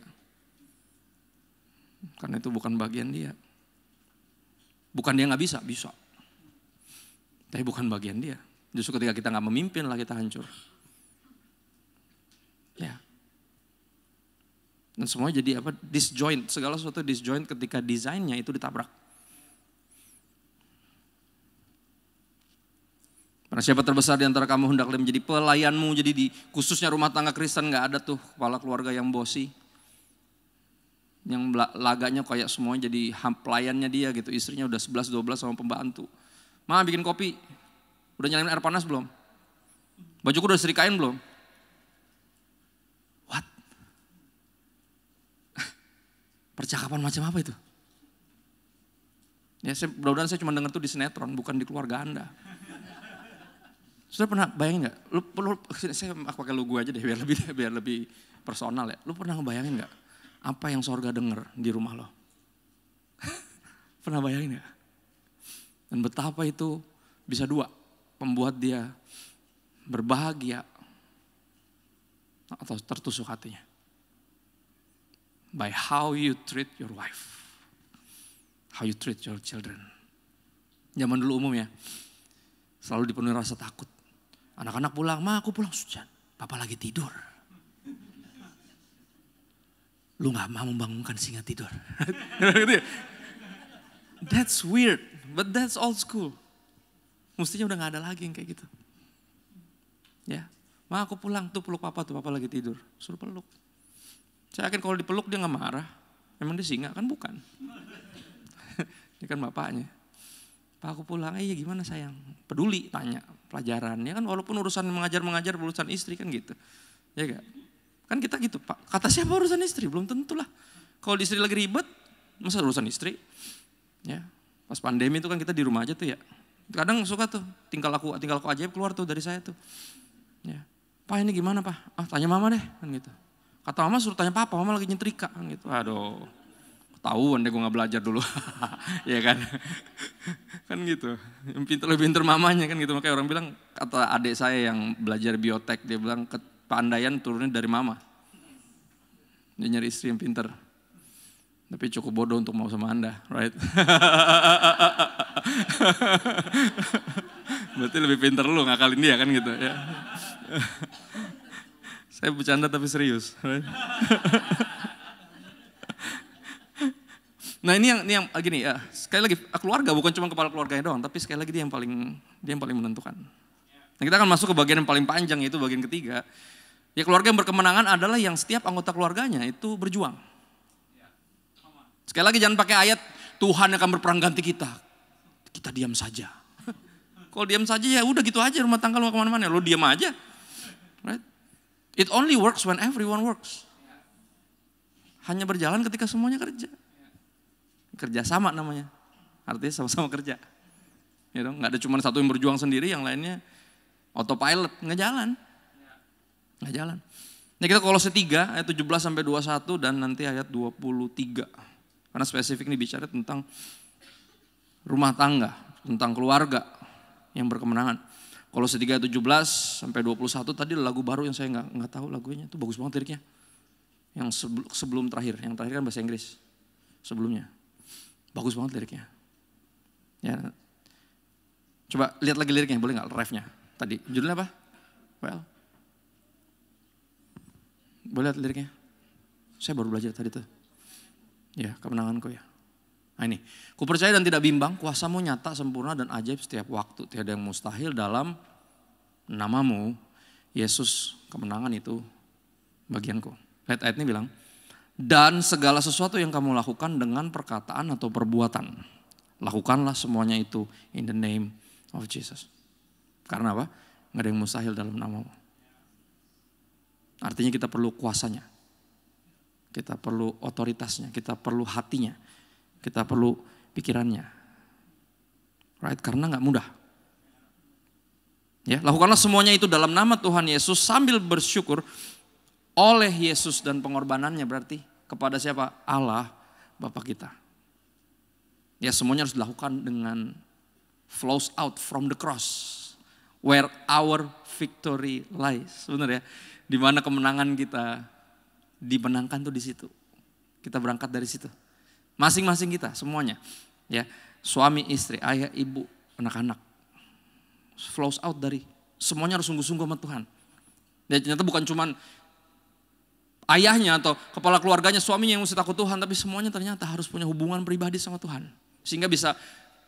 Karena itu bukan bagian dia. Bukan dia gak bisa, bisa. Tapi bukan bagian dia. Justru ketika kita gak memimpin lah kita hancur. Ya. Dan semuanya jadi apa? Disjoint, segala sesuatu disjoint ketika desainnya itu ditabrak. Karena siapa terbesar di antara kamu hendaklah menjadi pelayanmu. Jadi di khususnya rumah tangga Kristen gak ada tuh kepala keluarga yang bosi. Yang laganya kayak semuanya jadi pelayannya dia gitu. Istrinya udah 11-12 sama pembantu. Ma bikin kopi, udah nyalain air panas belum? Bajuku udah diserikain belum? What? Percakapan macam apa itu? Ya mudah-mudahan saya cuma dengar tuh di sinetron, bukan di keluarga Anda. Sudah pernah bayangin gak? Aku pakai lu gue aja deh biar lebih personal ya. Lu pernah ngebayangin gak? Apa yang sorga denger di rumah lo? Pernah bayangin gak? Dan betapa itu bisa dua, membuat dia berbahagia atau tertusuk hatinya. By how you treat your wife, how you treat your children. Zaman dulu umum ya, selalu dipenuhi rasa takut. Anak-anak pulang, ma aku pulang hujan, papa lagi tidur. Lu gak mau membangunkan singa tidur. That's weird. But that's old school. Mestinya udah gak ada lagi yang kayak gitu. Ya, ma aku pulang tuh peluk papa lagi tidur. Suruh peluk. Saya yakin kalau dipeluk dia gak marah. Emang dia singa kan bukan. Dia kan bapaknya. Pak aku pulang, iya gimana sayang? Peduli tanya pelajaran. Ya kan walaupun urusan mengajar urusan istri kan gitu. Ya gak? Kan kita gitu Pak. Kata siapa urusan istri? Belum tentu lah. Kalau di istri lagi ribet, masa urusan istri? Ya. Pas pandemi itu kan kita di rumah aja tuh ya. Kadang suka tuh tinggal laku ajaib keluar tuh dari saya tuh. Ya. Pak ini gimana Pak? Ah tanya mama deh kan gitu. Kata mama suruh tanya papa, mama lagi nyetrika kan gitu. Aduh ketahuan deh gue gak belajar dulu. Ya kan. Kan gitu. Yang pinter mamanya kan gitu. Makanya orang bilang kata adik saya yang belajar biotek. Dia bilang kepandaian turunnya dari mama. Dia nyari istri yang pinter. Tapi cukup bodoh untuk mau sama Anda, right? Berarti lebih pintar lu ngakalin dia kan gitu ya. Saya bercanda tapi serius. Right? Nah ini yang gini ya, sekali lagi keluarga bukan cuma kepala keluarganya doang, tapi sekali lagi dia yang paling menentukan. Nah, kita akan masuk ke bagian yang paling panjang, yaitu bagian ketiga. Ya keluarga yang berkemenangan adalah yang setiap anggota keluarganya itu berjuang. Sekali lagi jangan pakai ayat Tuhan akan berperang ganti kita. Kita diam saja. Kalau diam saja ya udah gitu aja rumah tangga lu kemana-mana. Lu diam aja. Right? It only works when everyone works. Hanya berjalan ketika semuanya kerja. Kerja sama namanya. Artinya sama-sama kerja. Ya dong? Gak ada cuma satu yang berjuang sendiri, yang lainnya autopilot. Nggak jalan. Nah kita Kolose 3 ayat 17 sampai 21 dan nanti ayat 23. Karena spesifik ini bicara tentang rumah tangga, tentang keluarga yang berkemenangan. Kolose 3 ayat 17 sampai 21 tadi lagu baru yang saya nggak tahu lagunya, itu bagus banget liriknya. Yang sebelum terakhir, yang terakhir kan bahasa Inggris. Sebelumnya. Bagus banget liriknya. Ya. Coba lihat lagi liriknya, boleh nggak refnya tadi? Judulnya apa? Well. Boleh lihat liriknya? Saya baru belajar tadi tuh. Ya, kemenanganku ya. Nah ini, ku percaya dan tidak bimbang, kuasamu nyata, sempurna dan ajaib setiap waktu. Tiada yang mustahil dalam namamu, Yesus, kemenangan itu bagianku. Lihat ayat ini bilang, dan segala sesuatu yang kamu lakukan dengan perkataan atau perbuatan, lakukanlah semuanya itu in the name of Jesus. Karena apa? Nggak ada yang mustahil dalam namamu. Artinya kita perlu kuasanya. Kita perlu otoritasnya, kita perlu hatinya, kita perlu pikirannya. Right? Karena nggak mudah. Ya, lakukanlah semuanya itu dalam nama Tuhan Yesus sambil bersyukur oleh Yesus dan pengorbanannya, berarti kepada siapa? Allah Bapa kita. Ya semuanya harus dilakukan dengan flows out from the cross where our victory lies. Benar ya? Di mana kemenangan kita dimenangkan tuh di situ. Kita berangkat dari situ. Masing-masing kita semuanya. Ya, suami, istri, ayah, ibu, anak-anak. Flows out dari semuanya harus sungguh-sungguh sama Tuhan. Dan ternyata bukan cuman ayahnya atau kepala keluarganya, suaminya yang mesti takut Tuhan. Tapi semuanya ternyata harus punya hubungan pribadi sama Tuhan. Sehingga bisa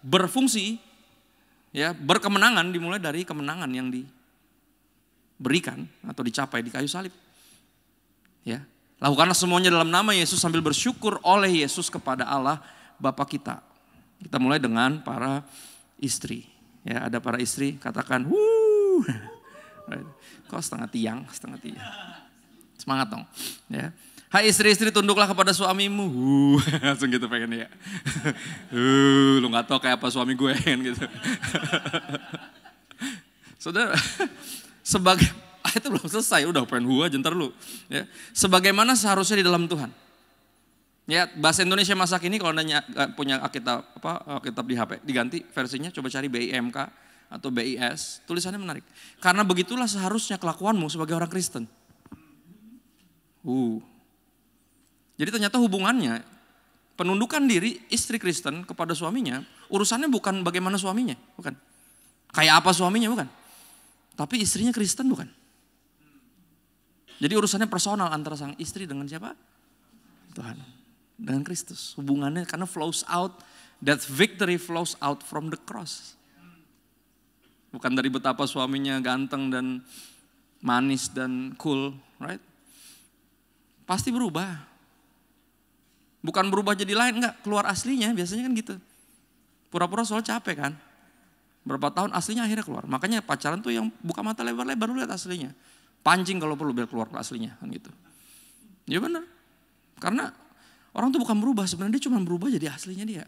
berfungsi, ya, berkemenangan dimulai dari kemenangan yang diberikan atau dicapai di kayu salib. Ya, lakukanlah semuanya dalam nama Yesus sambil bersyukur oleh Yesus kepada Allah Bapa kita. Kita mulai dengan para istri. Ya, ada para istri, katakan, wuh. Kok setengah tiang. Semangat dong. Ya. Hai istri-istri, tunduklah kepada suamimu. Langsung gitu pengen ya. Lu gak tau kayak apa suami gue kan gitu. Saudara, sebagai itu belum selesai, udah pengen aja ntar lu. Ya. Sebagaimana seharusnya di dalam Tuhan. Ya, bahasa Indonesia masa kini kalau Anda punya Alkitab di HP, diganti versinya, coba cari BIMK atau BIS, tulisannya menarik. Karena begitulah seharusnya kelakuanmu sebagai orang Kristen. Jadi ternyata hubungannya, penundukan diri istri Kristen kepada suaminya, urusannya bukan bagaimana suaminya, bukan. Kayak apa suaminya, bukan. Tapi istrinya Kristen, bukan. Jadi urusannya personal antara sang istri dengan siapa? Tuhan. Dengan Kristus. Hubungannya karena flows out, that victory flows out from the cross. Bukan dari betapa suaminya ganteng dan manis dan cool, right? Pasti berubah. Bukan berubah jadi lain, enggak. Keluar aslinya, biasanya kan gitu. Pura-pura soal capek kan. Berapa tahun aslinya akhirnya keluar. Makanya pacaran tuh yang buka mata lebar-lebar, lu lihat aslinya. Pancing kalau perlu biar keluar aslinya kan gitu. Ya benar. Karena orang tuh bukan berubah, sebenarnya dia cuma berubah jadi aslinya dia.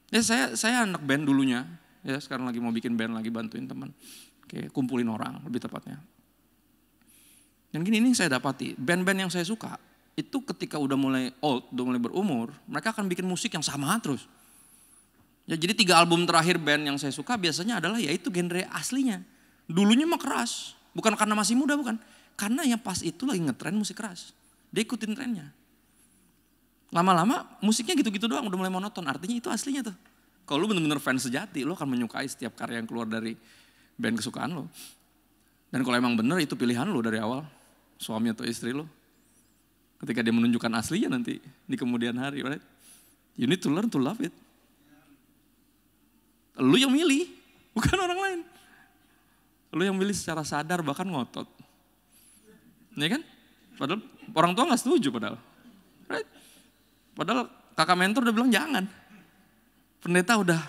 Ya saya anak band dulunya. Ya sekarang lagi mau bikin band, lagi bantuin teman. Kayak kumpulin orang lebih tepatnya. Dan gini, ini saya dapati, band-band yang saya suka, itu ketika udah mulai old, udah mulai berumur, mereka akan bikin musik yang sama terus. Ya, jadi 3 album terakhir band yang saya suka biasanya adalah yaitu genre aslinya. Dulunya mah keras, bukan karena masih muda, bukan. Karena yang pas itu lagi ngetren musik keras. Dia ikutin trennya. Lama-lama musiknya gitu-gitu doang, udah mulai monoton, artinya itu aslinya tuh. Kalau lu bener-bener fans sejati, lu akan menyukai setiap karya yang keluar dari band kesukaan lu. Dan kalau emang bener itu pilihan lu dari awal. Suami atau istri lo. Ketika dia menunjukkan aslinya nanti di kemudian hari, right? You need to learn to love it. Lu yang milih, bukan orang lain. Lu yang milih secara sadar bahkan ngotot. Ya kan? Padahal orang tua gak setuju padahal. Right? Padahal kakak mentor udah bilang jangan. Pendeta udah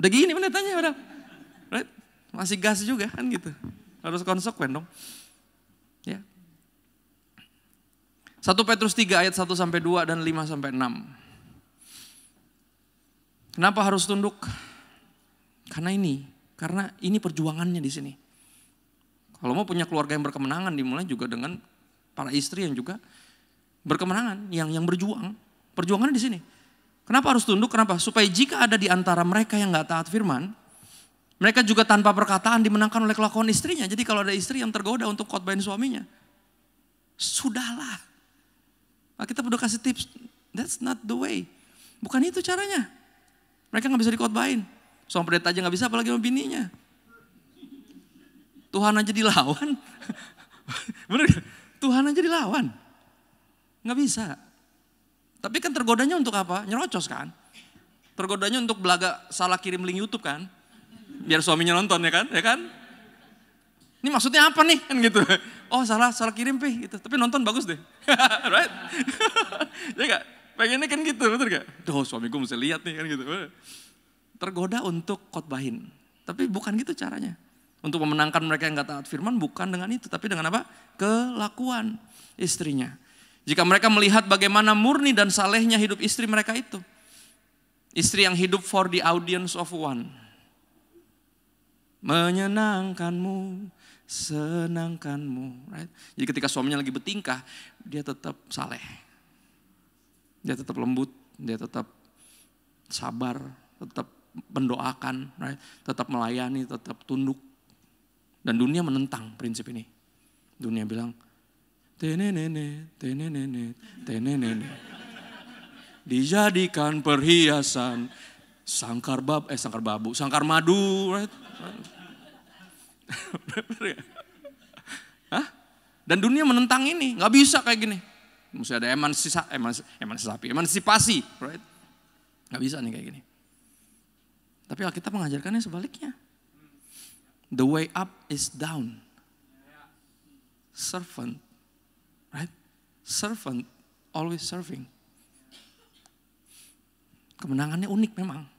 gini pendetanya padahal. Right? Masih gas juga kan gitu. Harus konsekuen dong. Ya. 1 Petrus 3 ayat 1-2 dan 5-6. Kenapa harus tunduk? Karena ini perjuangannya di sini. Kalau mau punya keluarga yang berkemenangan, dimulai juga dengan para istri yang juga berkemenangan, yang berjuang. Perjuangannya di sini. Kenapa harus tunduk? Kenapa? Supaya jika ada di antara mereka yang nggak taat firman, mereka juga tanpa perkataan dimenangkan oleh kelakuan istrinya. Jadi kalau ada istri yang tergoda untuk khotbahin suaminya, sudahlah. Kita udah kasih tips, that's not the way. Bukan itu caranya. Mereka gak bisa dikhotbahin. Soal pendeta aja gak bisa, apalagi sama bininya. Tuhan aja dilawan. Bener gak? Tuhan aja dilawan. Gak bisa. Tapi kan tergodanya untuk apa? Nyerocos kan. Tergodanya untuk belaga salah kirim link YouTube kan. Biar suaminya nonton ya kan? Ya kan? Ini maksudnya apa nih? Kan gitu. Oh salah kirim gitu. Tapi nonton bagus deh. Right? Ya gak? Pengennya kan gitu, betul gak? Duh suamiku mesti lihat nih kan gitu. Tergoda untuk khotbahin. Tapi bukan gitu caranya. Untuk memenangkan mereka yang gak taat firman bukan dengan itu. Tapi dengan apa? Kelakuan istrinya. Jika mereka melihat bagaimana murni dan salehnya hidup istri mereka itu. Istri yang hidup for the audience of one. Menyenangkanmu, senangkanmu. Right? Jadi ketika suaminya lagi bertingkah, dia tetap saleh. Dia tetap lembut, dia tetap sabar, tetap mendoakan, right? Tetap melayani, tetap tunduk. Dan dunia menentang prinsip ini. Dunia bilang, tenenene, dijadikan perhiasan sangkar madu, right? Hah? Dan dunia menentang ini, nggak bisa kayak gini. Mesti ada emansipasi, right? Nggak bisa nih kayak gini. Tapi Alkitab mengajarkannya sebaliknya. The way up is down. Servant, right? Servant always serving. Kemenangannya unik memang.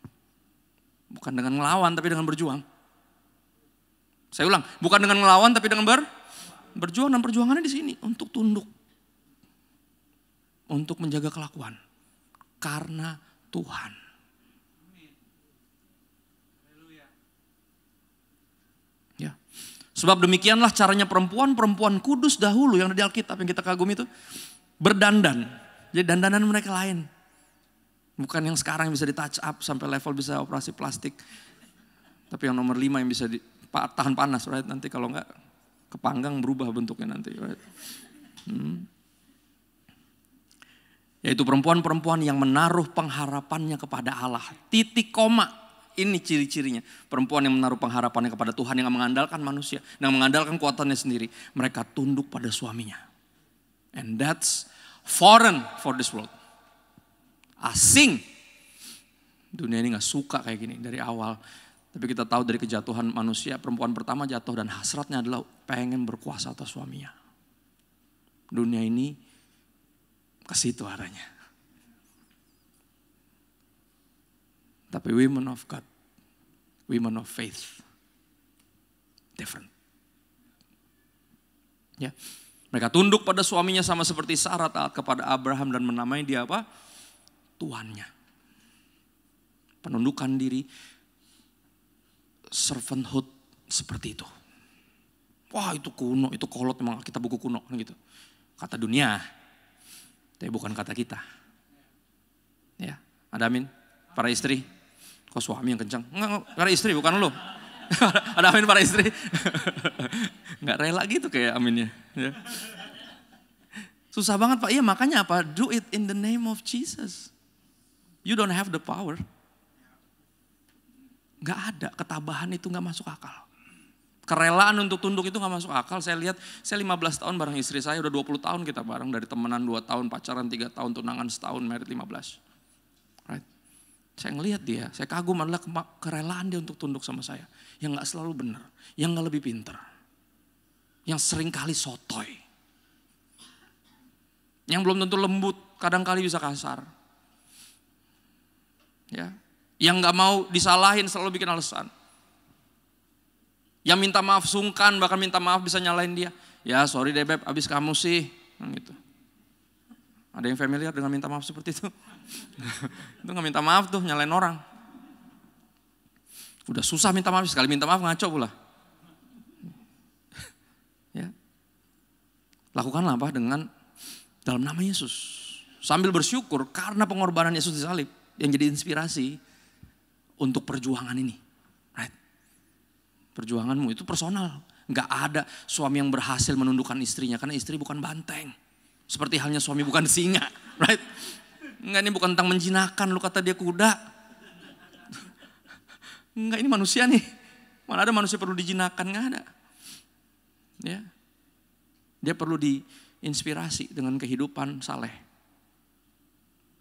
Bukan dengan melawan tapi dengan berjuang. Saya ulang, bukan dengan melawan tapi dengan berjuang, dan perjuangannya di sini untuk tunduk. Untuk menjaga kelakuan. Karena Tuhan. Ya. Sebab demikianlah caranya perempuan kudus dahulu yang ada di Alkitab yang kita kagumi itu berdandan. Jadi dandanan mereka lain. Bukan yang sekarang yang bisa di touch up sampai level bisa operasi plastik. Tapi yang nomor 5 yang bisa tahan panas, right? Nanti kalau enggak kepanggang berubah bentuknya nanti, right? Yaitu perempuan-perempuan yang menaruh pengharapannya kepada Allah. Titik koma. Ini ciri-cirinya. Perempuan yang menaruh pengharapannya kepada Tuhan, yang mengandalkan manusia, yang mengandalkan kuatannya sendiri. Mereka tunduk pada suaminya. And that's foreign for this world. Asing. Dunia ini gak suka kayak gini dari awal. Tapi kita tahu dari kejatuhan manusia, perempuan pertama jatuh dan hasratnya adalah pengen berkuasa atas suaminya. Dunia ini ke situ arahnya. Tapi women of God, women of faith, different. Ya, mereka tunduk pada suaminya sama seperti Sarah taat kepada Abraham dan menamai dia apa? Tuannya. Penundukan diri, servanthood seperti itu. Wah itu kuno, itu kolot, memang kita buku kuno gitu. Kata dunia, tapi bukan kata kita. Ya, ada amin. Para istri, kok suami yang kencang? Enggak, para istri bukan lo. Ada amin para istri. Enggak rela gitu kayak aminnya. Ya. Susah banget Pak, iya makanya apa? Do it in the name of Jesus. You don't have the power. Enggak ada, ketabahan itu enggak masuk akal. Kerelaan untuk tunduk itu enggak masuk akal. Saya lihat, saya 15 tahun bareng istri saya, udah 20 tahun kita bareng. Dari temenan 2 tahun, pacaran 3 tahun, tunangan setahun, married 15. Right? Saya ngelihat dia, saya kagum adalah kerelaan dia untuk tunduk sama saya. Yang gak selalu benar, yang gak lebih pintar. Yang sering kali sotoy. Yang belum tentu lembut, kadang-kali bisa kasar. Ya, yang gak mau disalahin selalu bikin alasan. Yang minta maaf sungkan, bahkan minta maaf bisa nyalain dia. Ya sorry deh beb, abis kamu sih. Gitu. Ada yang familiar dengan minta maaf seperti itu? Itu gak minta maaf tuh, nyalain orang. Udah susah minta maaf, sekali minta maaf ngaco pula. Ya. Lakukanlah apa dengan dalam nama Yesus. Sambil bersyukur karena pengorbanan Yesus di salib yang jadi inspirasi untuk perjuangan ini. Right? Perjuanganmu itu personal. Gak ada suami yang berhasil menundukkan istrinya karena istri bukan banteng. Seperti halnya suami bukan singa, right? Enggak, ini bukan tentang menjinakkan, lu kata dia kuda. Enggak, ini manusia nih. Mana ada manusia perlu dijinakkan, enggak ada. Ya. Dia perlu diinspirasi dengan kehidupan saleh.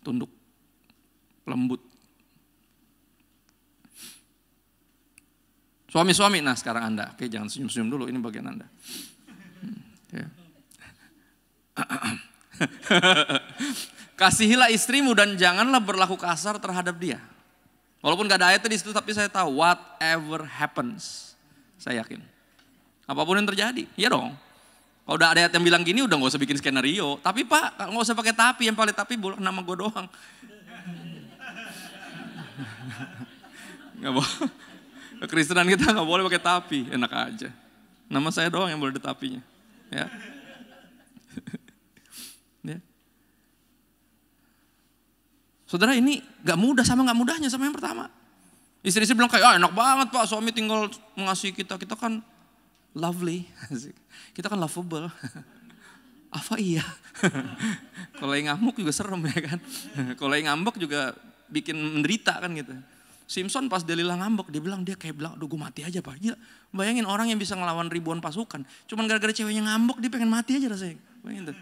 Tunduk, lembut. Suami-suami, nah sekarang Anda. Oke, jangan senyum-senyum dulu, ini bagian Anda. Ya. Kasihilah istrimu dan janganlah berlaku kasar terhadap dia. Walaupun gak ada ayatnya di situ, tapi saya tahu whatever happens, saya yakin. Apapun yang terjadi, ya dong. Kalau udah ada ayat yang bilang gini, udah gak usah bikin skenario. Tapi Pak, gak usah pakai tapi, yang paling tapi boleh nama gue doang. Gak boleh. Kekristenan kita gak boleh pakai tapi, enak aja. Nama saya doang yang boleh ada tapinya. Ya. Ya. Saudara, ini gak mudah sama gak mudahnya sama yang pertama. Istri-istri bilang kayak enak banget Pak, suami tinggal mengasihi kita. Kita kan lovely, kita kan lovable. Apa iya? Kalau yang ngamuk juga serem ya kan. Kalau yang ngambek juga bikin menderita kan gitu. Simpson pas Delila ngambek, dia bilang dia kayak bilang, aduh gue mati aja Pak. Gila, bayangin orang yang bisa ngelawan ribuan pasukan. Cuman gara-gara ceweknya ngambek dia pengen mati aja rasanya. Bayangin tuh.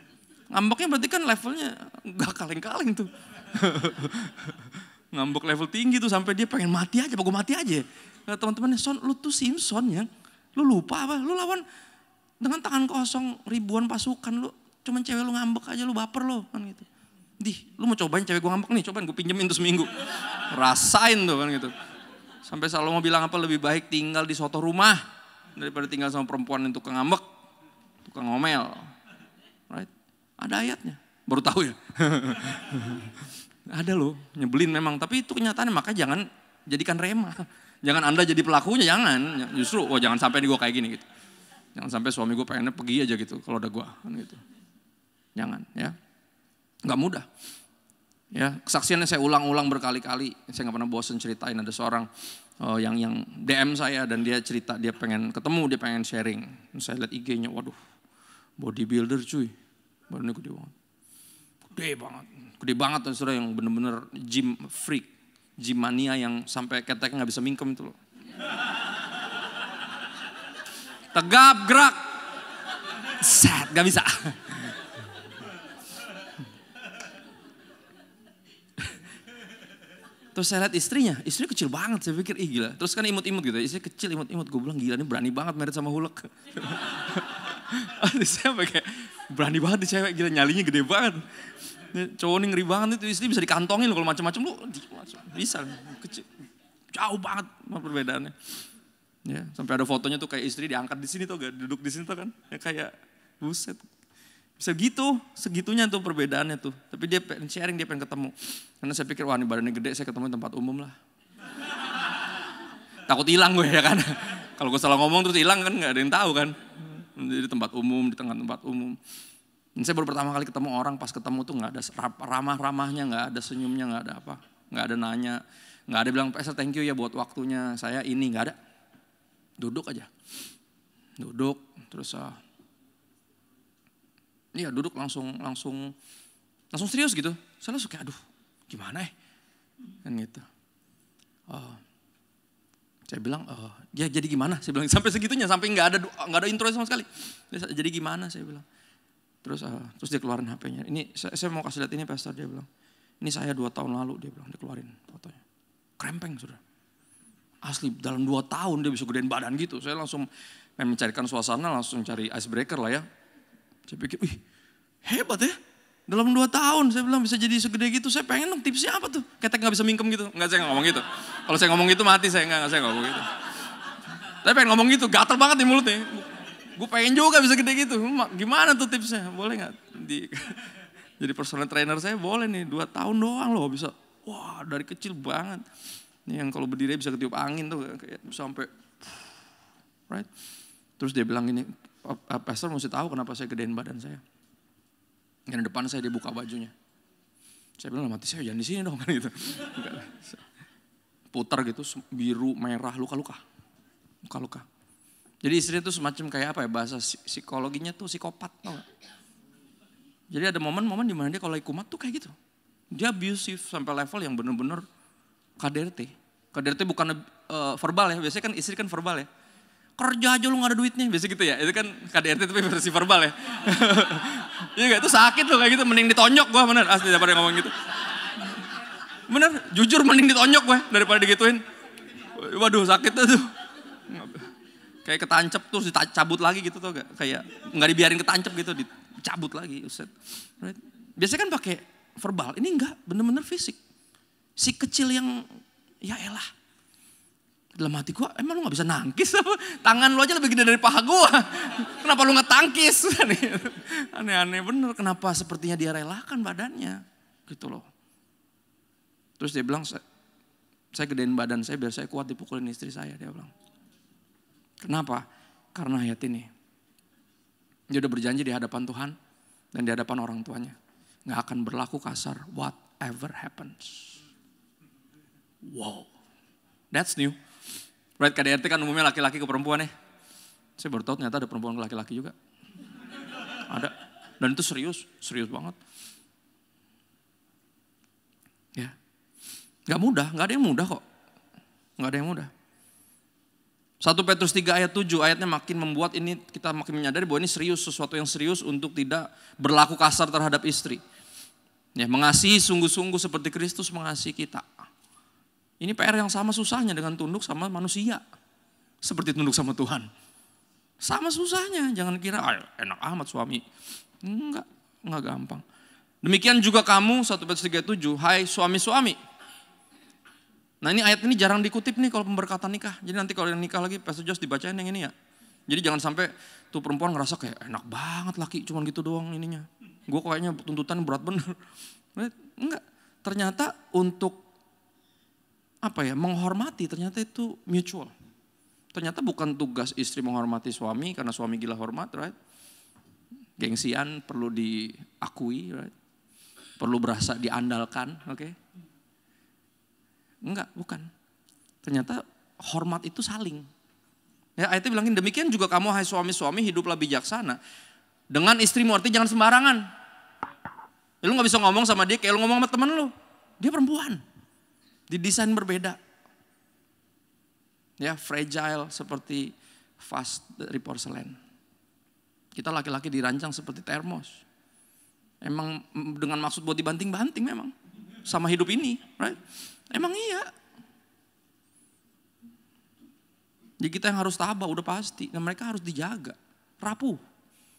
Ngambeknya berarti kan levelnya gak kaleng-kaleng tuh. Ngambek level tinggi tuh sampai dia pengen mati aja, gue mati aja. Nah, teman-temannya, Son lu tuh Simpson ya. Lu lupa apa? Lu lawan dengan tangan kosong ribuan pasukan, lu cuman cewek lu ngambek aja, lu baper lo kan gitu. Lu mau cobain cewek gue ngambek nih, cobain gue pinjemin tuh seminggu. Rasain tuh kan gitu. Sampai Salomo bilang apa, lebih baik tinggal di suatu rumah daripada tinggal sama perempuan yang tukang ngambek, tukang ngomel. Right? Ada ayatnya, baru tahu ya. Ada loh, nyebelin memang, tapi itu kenyataannya, maka jangan jadikan rema. Jangan Anda jadi pelakunya, jangan. Justru, jangan sampai gue kayak gini gitu. Jangan sampai suami gue pengennya pergi aja gitu kalau ada gue kan gitu. Jangan ya. Gak mudah. Ya, kesaksiannya saya ulang-ulang berkali-kali. Saya gak pernah bosan ceritain, ada seorang yang DM saya dan dia cerita dia pengen ketemu, dia pengen sharing. Saya lihat IG-nya, waduh, bodybuilder cuy, badannya gede banget. Gede banget dan saudara, yang bener-bener gym freak, gym mania yang sampai keteknya gak bisa mingkem itu loh. Tegap, gerak, set, gak bisa. Terus saya lihat istrinya kecil banget, saya pikir gila. Terus kan imut-imut gitu, istri kecil imut-imut, gue bilang gila ini berani banget married sama hulek. Saya kayak berani banget nih cewek, gila nyalinya gede banget. Cowok ini ngeri banget, itu istri bisa dikantongin loh kalau macam-macam lu bisa, kecil, jauh banget perbedaannya. Ya, sampai ada fotonya tuh kayak istri diangkat di sini tuh, gak duduk di sini tuh kan, ya kayak buset. Bisa gitu, segitunya tuh perbedaannya tuh. Tapi dia pengen sharing, dia pengen ketemu. Karena saya pikir, wah ini badannya gede, saya ketemu di tempat umum lah. Takut hilang gue ya kan. Kalau gue salah ngomong terus hilang kan gak ada yang tahu kan. Di tempat umum, di tengah tempat umum. Dan saya baru pertama kali ketemu orang, pas ketemu tuh gak ada ramah-ramahnya, gak ada senyumnya, gak ada apa. Gak ada nanya, gak ada bilang, Pastor thank you ya buat waktunya, saya ini, gak ada. Duduk aja. Duduk, terus iya duduk langsung serius gitu. Saya langsung kayak aduh gimana ya kan gitu. Saya bilang ya jadi gimana, saya bilang sampai segitunya, sampai nggak ada intro sama sekali. Jadi gimana saya bilang. Terus dia keluarin HP-nya. Ini saya mau kasih lihat ini Pastor, dia bilang. Ini saya 2 tahun lalu, dia bilang, dia keluarin fotonya. Krempeng sudah. Asli dalam 2 tahun dia bisa gedein badan gitu. Saya langsung mencarikan suasana, langsung cari icebreaker lah ya. Saya pikir, wih hebat ya. Dalam 2 tahun saya bilang bisa jadi segede gitu. Saya pengen dong tipsnya apa tuh. Ketek gak bisa mingkem gitu. Enggak, saya gak ngomong gitu. Kalau saya ngomong gitu mati saya. Enggak, saya gak ngomong gitu. Saya pengen ngomong gitu, gatel banget di mulutnya. Gue pengen juga bisa gede gitu. Gimana tuh tipsnya? Boleh gak? Jadi personal trainer saya boleh nih. 2 tahun doang loh bisa. Wah dari kecil banget. Ini yang kalau berdiri bisa ketiup angin tuh. Kayak sampai. Right? Terus dia bilang gini. Pastor mesti tahu kenapa saya gedein badan saya. Yang depan saya dia buka bajunya. Saya bilang mati saya jangan di sini dong kan gitu. Putar gitu biru merah luka-luka. Jadi istrinya tuh semacam kayak apa ya, bahasa psikologinya tuh psikopat tau gak? Jadi ada momen-momen di mana dia kalau lagi kumat tuh kayak gitu. Dia abusive sampai level yang bener-bener KDRT. KDRT bukan verbal ya, biasanya kan istri kan verbal ya. Kerja aja lu gak ada duitnya, biasa gitu ya. Itu kan KDRT tapi versi verbal ya. Iya gak, itu sakit loh kayak gitu. Mending ditonyok gue bener, asli daripada ngomong gitu. Bener, jujur mending ditonyok gue daripada digituin. Waduh sakit tuh. Kayak ketancep terus dicabut lagi gitu tuh gak. Kayak gak dibiarin ketancep gitu, dicabut lagi. Right? Biasanya kan pakai verbal, ini enggak, bener-bener fisik. Si kecil yang, ya elah. Dalam hati gue, emang lu gak bisa nangkis apa? Tangan lu aja lebih gede dari paha gue. Kenapa lu gak tangkis? Aneh-aneh bener, kenapa sepertinya dia relakan badannya. Gitu loh. Terus dia bilang, saya gedein badan saya biar saya kuat dipukulin istri saya. Dia bilang, kenapa? Karena ayat ini. Dia udah berjanji di hadapan Tuhan dan di hadapan orang tuanya. Gak akan berlaku kasar, whatever happens. Wow, that's new. Right, KDRT kan umumnya laki-laki ke perempuan ya. Saya baru tahu ternyata ada perempuan ke laki-laki juga. Ada. Dan itu serius banget. Ya. Gak mudah, gak ada yang mudah kok. Nggak ada yang mudah. 1 Petrus 3 ayat 7 ayatnya makin membuat ini kita makin menyadari bahwa ini serius, sesuatu yang serius untuk tidak berlaku kasar terhadap istri. Ya, mengasihi sungguh-sungguh seperti Kristus mengasihi kita. Ini PR yang sama susahnya dengan tunduk sama manusia. Seperti tunduk sama Tuhan. Sama susahnya, jangan kira enak amat suami. Enggak gampang. Demikian juga kamu, 1 Petrus 3:7, hai suami-suami. Nah ini ayat ini jarang dikutip nih kalau pemberkatan nikah. Jadi nanti kalau yang nikah lagi, Pastor Jos dibacain yang ini ya. Jadi jangan sampai tuh perempuan ngerasa kayak enak banget laki, cuman gitu doang ininya. Gue kayaknya tuntutan berat bener. Enggak, ternyata untuk menghormati ternyata itu mutual. Ternyata bukan tugas istri menghormati suami karena suami gila hormat, right? Gengsian perlu diakui, right? Perlu berasa diandalkan, oke? Enggak, bukan. Ternyata hormat itu saling. Ya, ayatnya bilangin demikian juga kamu hai suami-suami hiduplah bijaksana dengan istrimu, artinya jangan sembarangan. Ya, lu gak bisa ngomong sama dia kayak lu ngomong sama temen lu. Dia perempuan. Didesain berbeda. Ya, fragile seperti vas dari porselen. Kita laki-laki dirancang seperti termos. Emang dengan maksud buat dibanting-banting memang. Sama hidup ini, right? Emang iya. Jadi kita yang harus tabah udah pasti. Dan mereka harus dijaga. Rapuh.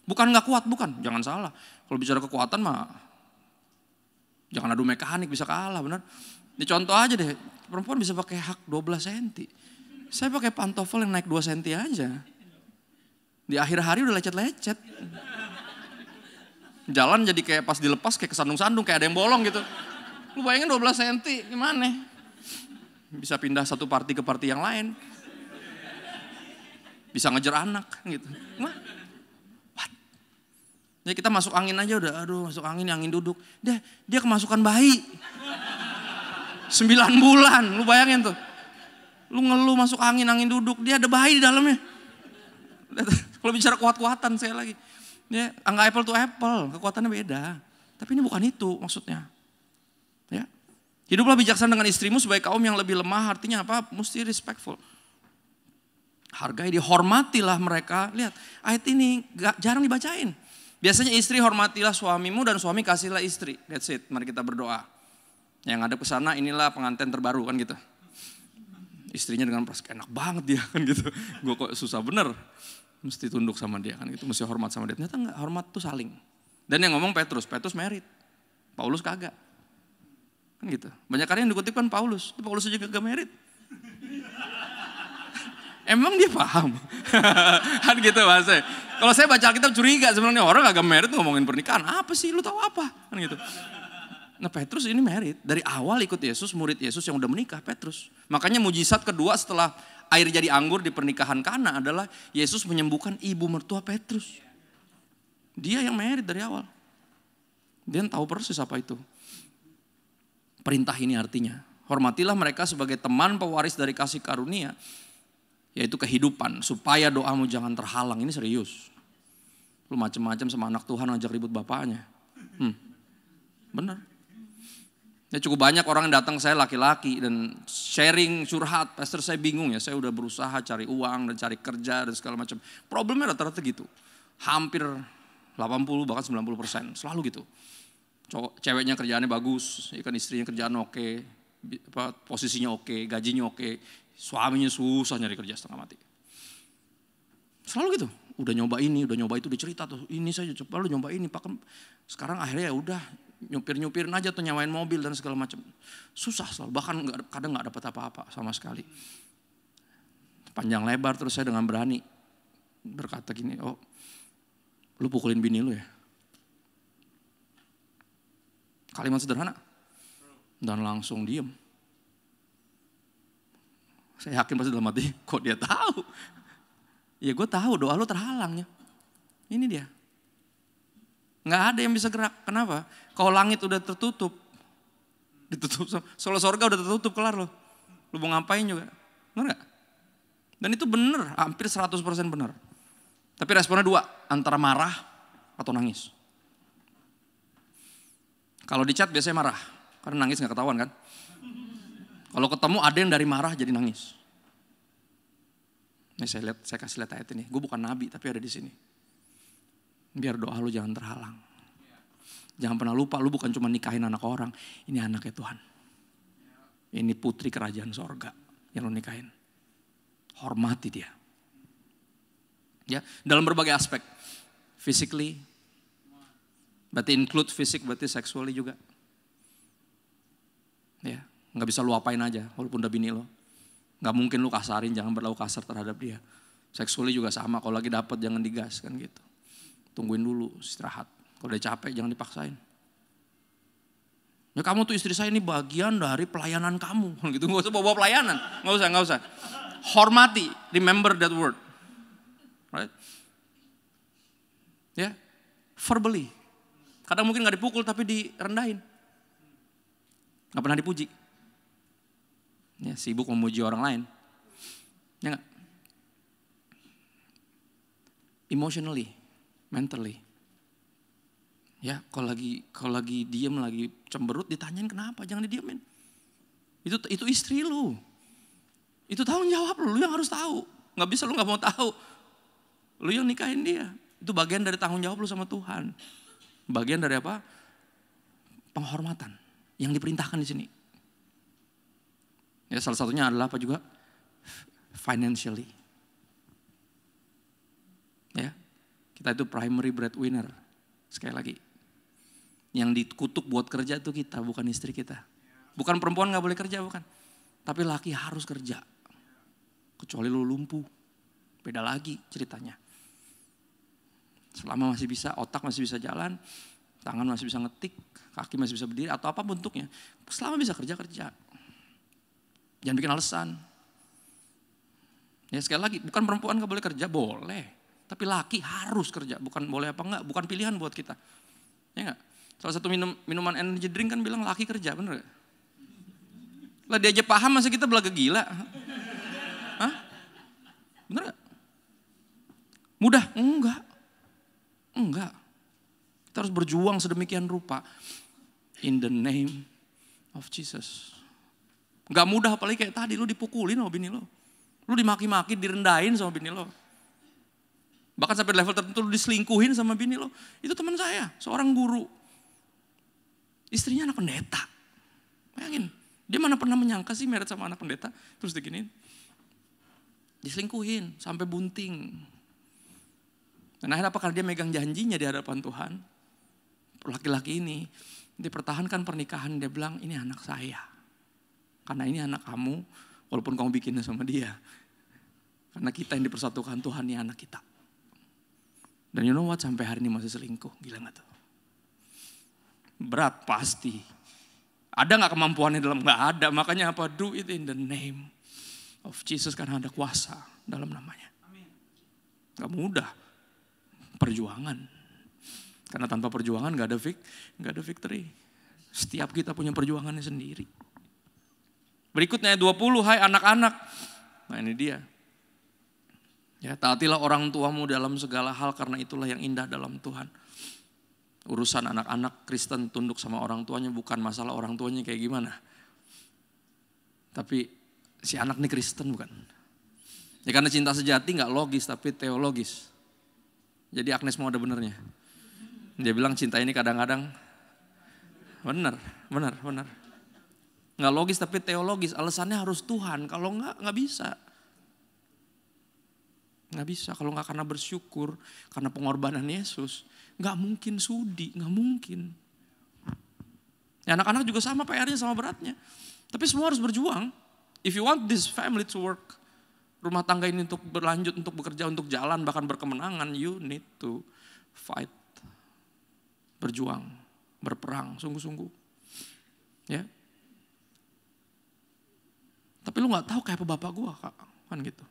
Bukan gak kuat, bukan. Jangan salah. Kalau bicara kekuatan mah. Jangan adu mekanik bisa kalah, benar. Ini contoh aja deh. Perempuan bisa pakai hak 12 cm. Saya pakai pantofel yang naik 2 cm aja. Di akhir hari udah lecet-lecet. Jalan jadi kayak pas dilepas kayak kesandung-sandung. Kayak ada yang bolong gitu. Lu bayangin 12 cm gimana? Bisa pindah satu party ke party yang lain. Bisa ngejar anak gitu. What? Jadi kita masuk angin aja udah, aduh masuk angin duduk. Dia kemasukan bayi. 9 bulan, lu bayangin tuh. Lu ngeluh masuk angin duduk, dia ada bayi di dalamnya. Kalau bicara kuat-kuatan saya lagi. Ya, angka apple to apple, kekuatannya beda. Tapi ini bukan itu maksudnya. Ya. Hiduplah bijaksana dengan istrimu sebagai kaum yang lebih lemah, artinya apa? Mesti respectful. Hargai, dihormatilah mereka. Lihat, ayat ini jarang dibacain. Biasanya istri hormatilah suamimu dan suami kasihlah istri. That's it, mari kita berdoa. Yang ada ke sana inilah pengantin terbaru kan gitu. Istrinya dengan perasaan enak banget dia kan gitu. Gue kok susah bener. Mesti tunduk sama dia kan gitu, mesti hormat sama dia. Ternyata enggak, hormat tuh saling. Dan yang ngomong Petrus married. Paulus kagak. Kan gitu. Banyak kali yang dikutip kan Paulus. Paulus juga gak married. Emang dia paham? Kan gitu bahasanya. Kalau saya baca Alkitab curiga sebenarnya orang agak married ngomongin pernikahan. Apa sih lu tahu apa? Kan gitu. Nah Petrus ini married. Dari awal ikut Yesus, murid Yesus yang udah menikah Petrus. Makanya mujizat kedua setelah air jadi anggur di pernikahan Kana adalah Yesus menyembuhkan ibu mertua Petrus. Dia yang married dari awal. Dia tahu persis apa itu. Perintah ini artinya. Hormatilah mereka sebagai teman pewaris dari kasih karunia. Yaitu kehidupan. Supaya doamu jangan terhalang. Ini serius. Lu macem-macem sama anak Tuhan ngajak ribut bapaknya. Benar. Ya cukup banyak orang yang datang saya laki-laki dan sharing curhat. Pastor saya bingung ya. Saya udah berusaha cari uang dan cari kerja dan segala macam. Problemnya rata-rata gitu. Hampir 80 bahkan 90%. Selalu gitu. Ceweknya kerjaannya bagus, ikan istrinya kerjaan oke, posisinya oke, gajinya oke, suaminya susah nyari kerja setengah mati. Selalu gitu. Udah nyoba ini, udah nyoba itu, dicerita tuh. Ini saya coba lu nyoba ini, Pak. Sekarang akhirnya ya udah nyupir-nyupirin aja tuh nyawain mobil dan segala macam. Susah selalu, bahkan kadang nggak dapat apa-apa sama sekali. Panjang lebar terus saya dengan berani berkata gini, oh lu pukulin bini lu ya? Kalimat sederhana. Dan langsung diem. Saya yakin pasti dalam hati, kok dia tahu? Ya gue tahu doa lu terhalangnya. Ini dia. Nggak ada yang bisa gerak. Kenapa? Kalau langit udah tertutup. Ditutup. Soal sorga udah tertutup, kelar lo. Lu mau ngapain juga. Benar gak? Dan itu benar, hampir 100% benar. Tapi responnya dua, antara marah atau nangis. Kalau di chat biasanya marah, karena nangis gak ketahuan kan. Kalau ketemu ada yang dari marah jadi nangis. Nih saya kasih lihat ayat ini. Gue bukan nabi tapi ada di sini. Biar doa lu jangan terhalang. Jangan pernah lupa lu bukan cuma nikahin anak orang. Ini anaknya Tuhan. Ini putri kerajaan sorga yang lu nikahin. Hormati dia. Ya, dalam berbagai aspek. Physically. Berarti include fisik, berarti sexually juga. Ya, nggak bisa lu apain aja walaupun udah bini lo. Nggak mungkin lu kasarin, jangan berlaku kasar terhadap dia. Sexually juga sama, kalau lagi dapet jangan digas kan gitu. Tungguin dulu, istirahat. Kalau udah capek jangan dipaksain. Ya kamu tuh istri saya ini bagian dari pelayanan kamu. Gitu, nggak usah bawa pelayanan, nggak usah. Hormati, remember that word, right? Ya, verbally. Kadang mungkin nggak dipukul tapi direndahin, nggak pernah dipuji. Ya, sibuk memuji orang lain. Ya enggak? Emotionally, mentally. Ya, kalau lagi diem, lagi cemberut ditanyain kenapa, jangan didiemin. Itu istri lu. Itu tanggung jawab lu yang harus tahu. Enggak bisa lu enggak mau tahu. Lu yang nikahin dia. Itu bagian dari tanggung jawab lu sama Tuhan. Bagian dari apa? Penghormatan yang diperintahkan di sini. Ya, salah satunya adalah apa juga? Financially. Ya, kita itu primary breadwinner. Sekali lagi, yang dikutuk buat kerja itu kita, bukan istri kita. Bukan perempuan gak boleh kerja, bukan. Tapi laki harus kerja. Kecuali lu lumpuh. Beda lagi ceritanya. Selama masih bisa, otak masih bisa jalan, tangan masih bisa ngetik, kaki masih bisa berdiri, atau apa bentuknya. Selama bisa kerja. Jangan bikin alasan. Ya sekali lagi, bukan perempuan gak boleh kerja, boleh. Tapi laki harus kerja, bukan boleh apa enggak, bukan pilihan buat kita. Ya enggak? Salah satu minuman energy drink kan bilang laki kerja, bener gak? Lah dia aja paham, masa kita belaga gila? Hah? Bener gak? Mudah? Enggak. Kita harus berjuang sedemikian rupa. In the name of Jesus. Gak mudah apalagi kayak tadi, lu dipukulin sama bini lo. Lu dimaki-maki, direndahin sama bini lo. Bahkan sampai level tertentu lu diselingkuhin sama bini lo. Itu teman saya, seorang guru. Istrinya anak pendeta. Bayangin, dia mana pernah menyangka sih married sama anak pendeta. Terus diginiin. Diselingkuhin sampai bunting. Dan akhirnya apa? Karena dia megang janjinya di hadapan Tuhan. Laki-laki ini dipertahankan pernikahan, dia bilang ini anak saya. Karena ini anak kamu, walaupun kamu bikinnya sama dia. Karena kita yang dipersatukan Tuhan, ini anak kita. Dan you know what, sampai hari ini masih selingkuh, gila gak tuh? Berat pasti. Ada gak kemampuannya dalam? Gak ada, makanya apa? Do it in the name of Jesus, karena ada kuasa dalam namanya. Gak mudah, perjuangan. Karena tanpa perjuangan gak ada victory. Setiap kita punya perjuangannya sendiri. Berikutnya 20, hai anak-anak. Nah ini dia. Ya, taatilah orang tuamu dalam segala hal karena itulah yang indah dalam Tuhan. Urusan anak-anak Kristen tunduk sama orang tuanya bukan masalah orang tuanya kayak gimana. Tapi si anak ini Kristen bukan. Ya karena cinta sejati gak logis tapi teologis. Jadi Agnes mau ada benernya. Dia bilang cinta ini kadang-kadang benar. Nggak logis tapi teologis, alasannya harus Tuhan, kalau nggak bisa. Nggak bisa, kalau nggak karena bersyukur, karena pengorbanan Yesus, nggak mungkin sudi, nggak mungkin. Ya anak-anak juga sama PR-nya, sama beratnya. Tapi semua harus berjuang. If you want this family to work, rumah tangga ini untuk berlanjut, untuk bekerja, untuk jalan, bahkan berkemenangan, you need to fight. Berjuang, berperang, sungguh-sungguh. Ya. Tapi lu gak tahu kayak apa bapak gue kan gitu.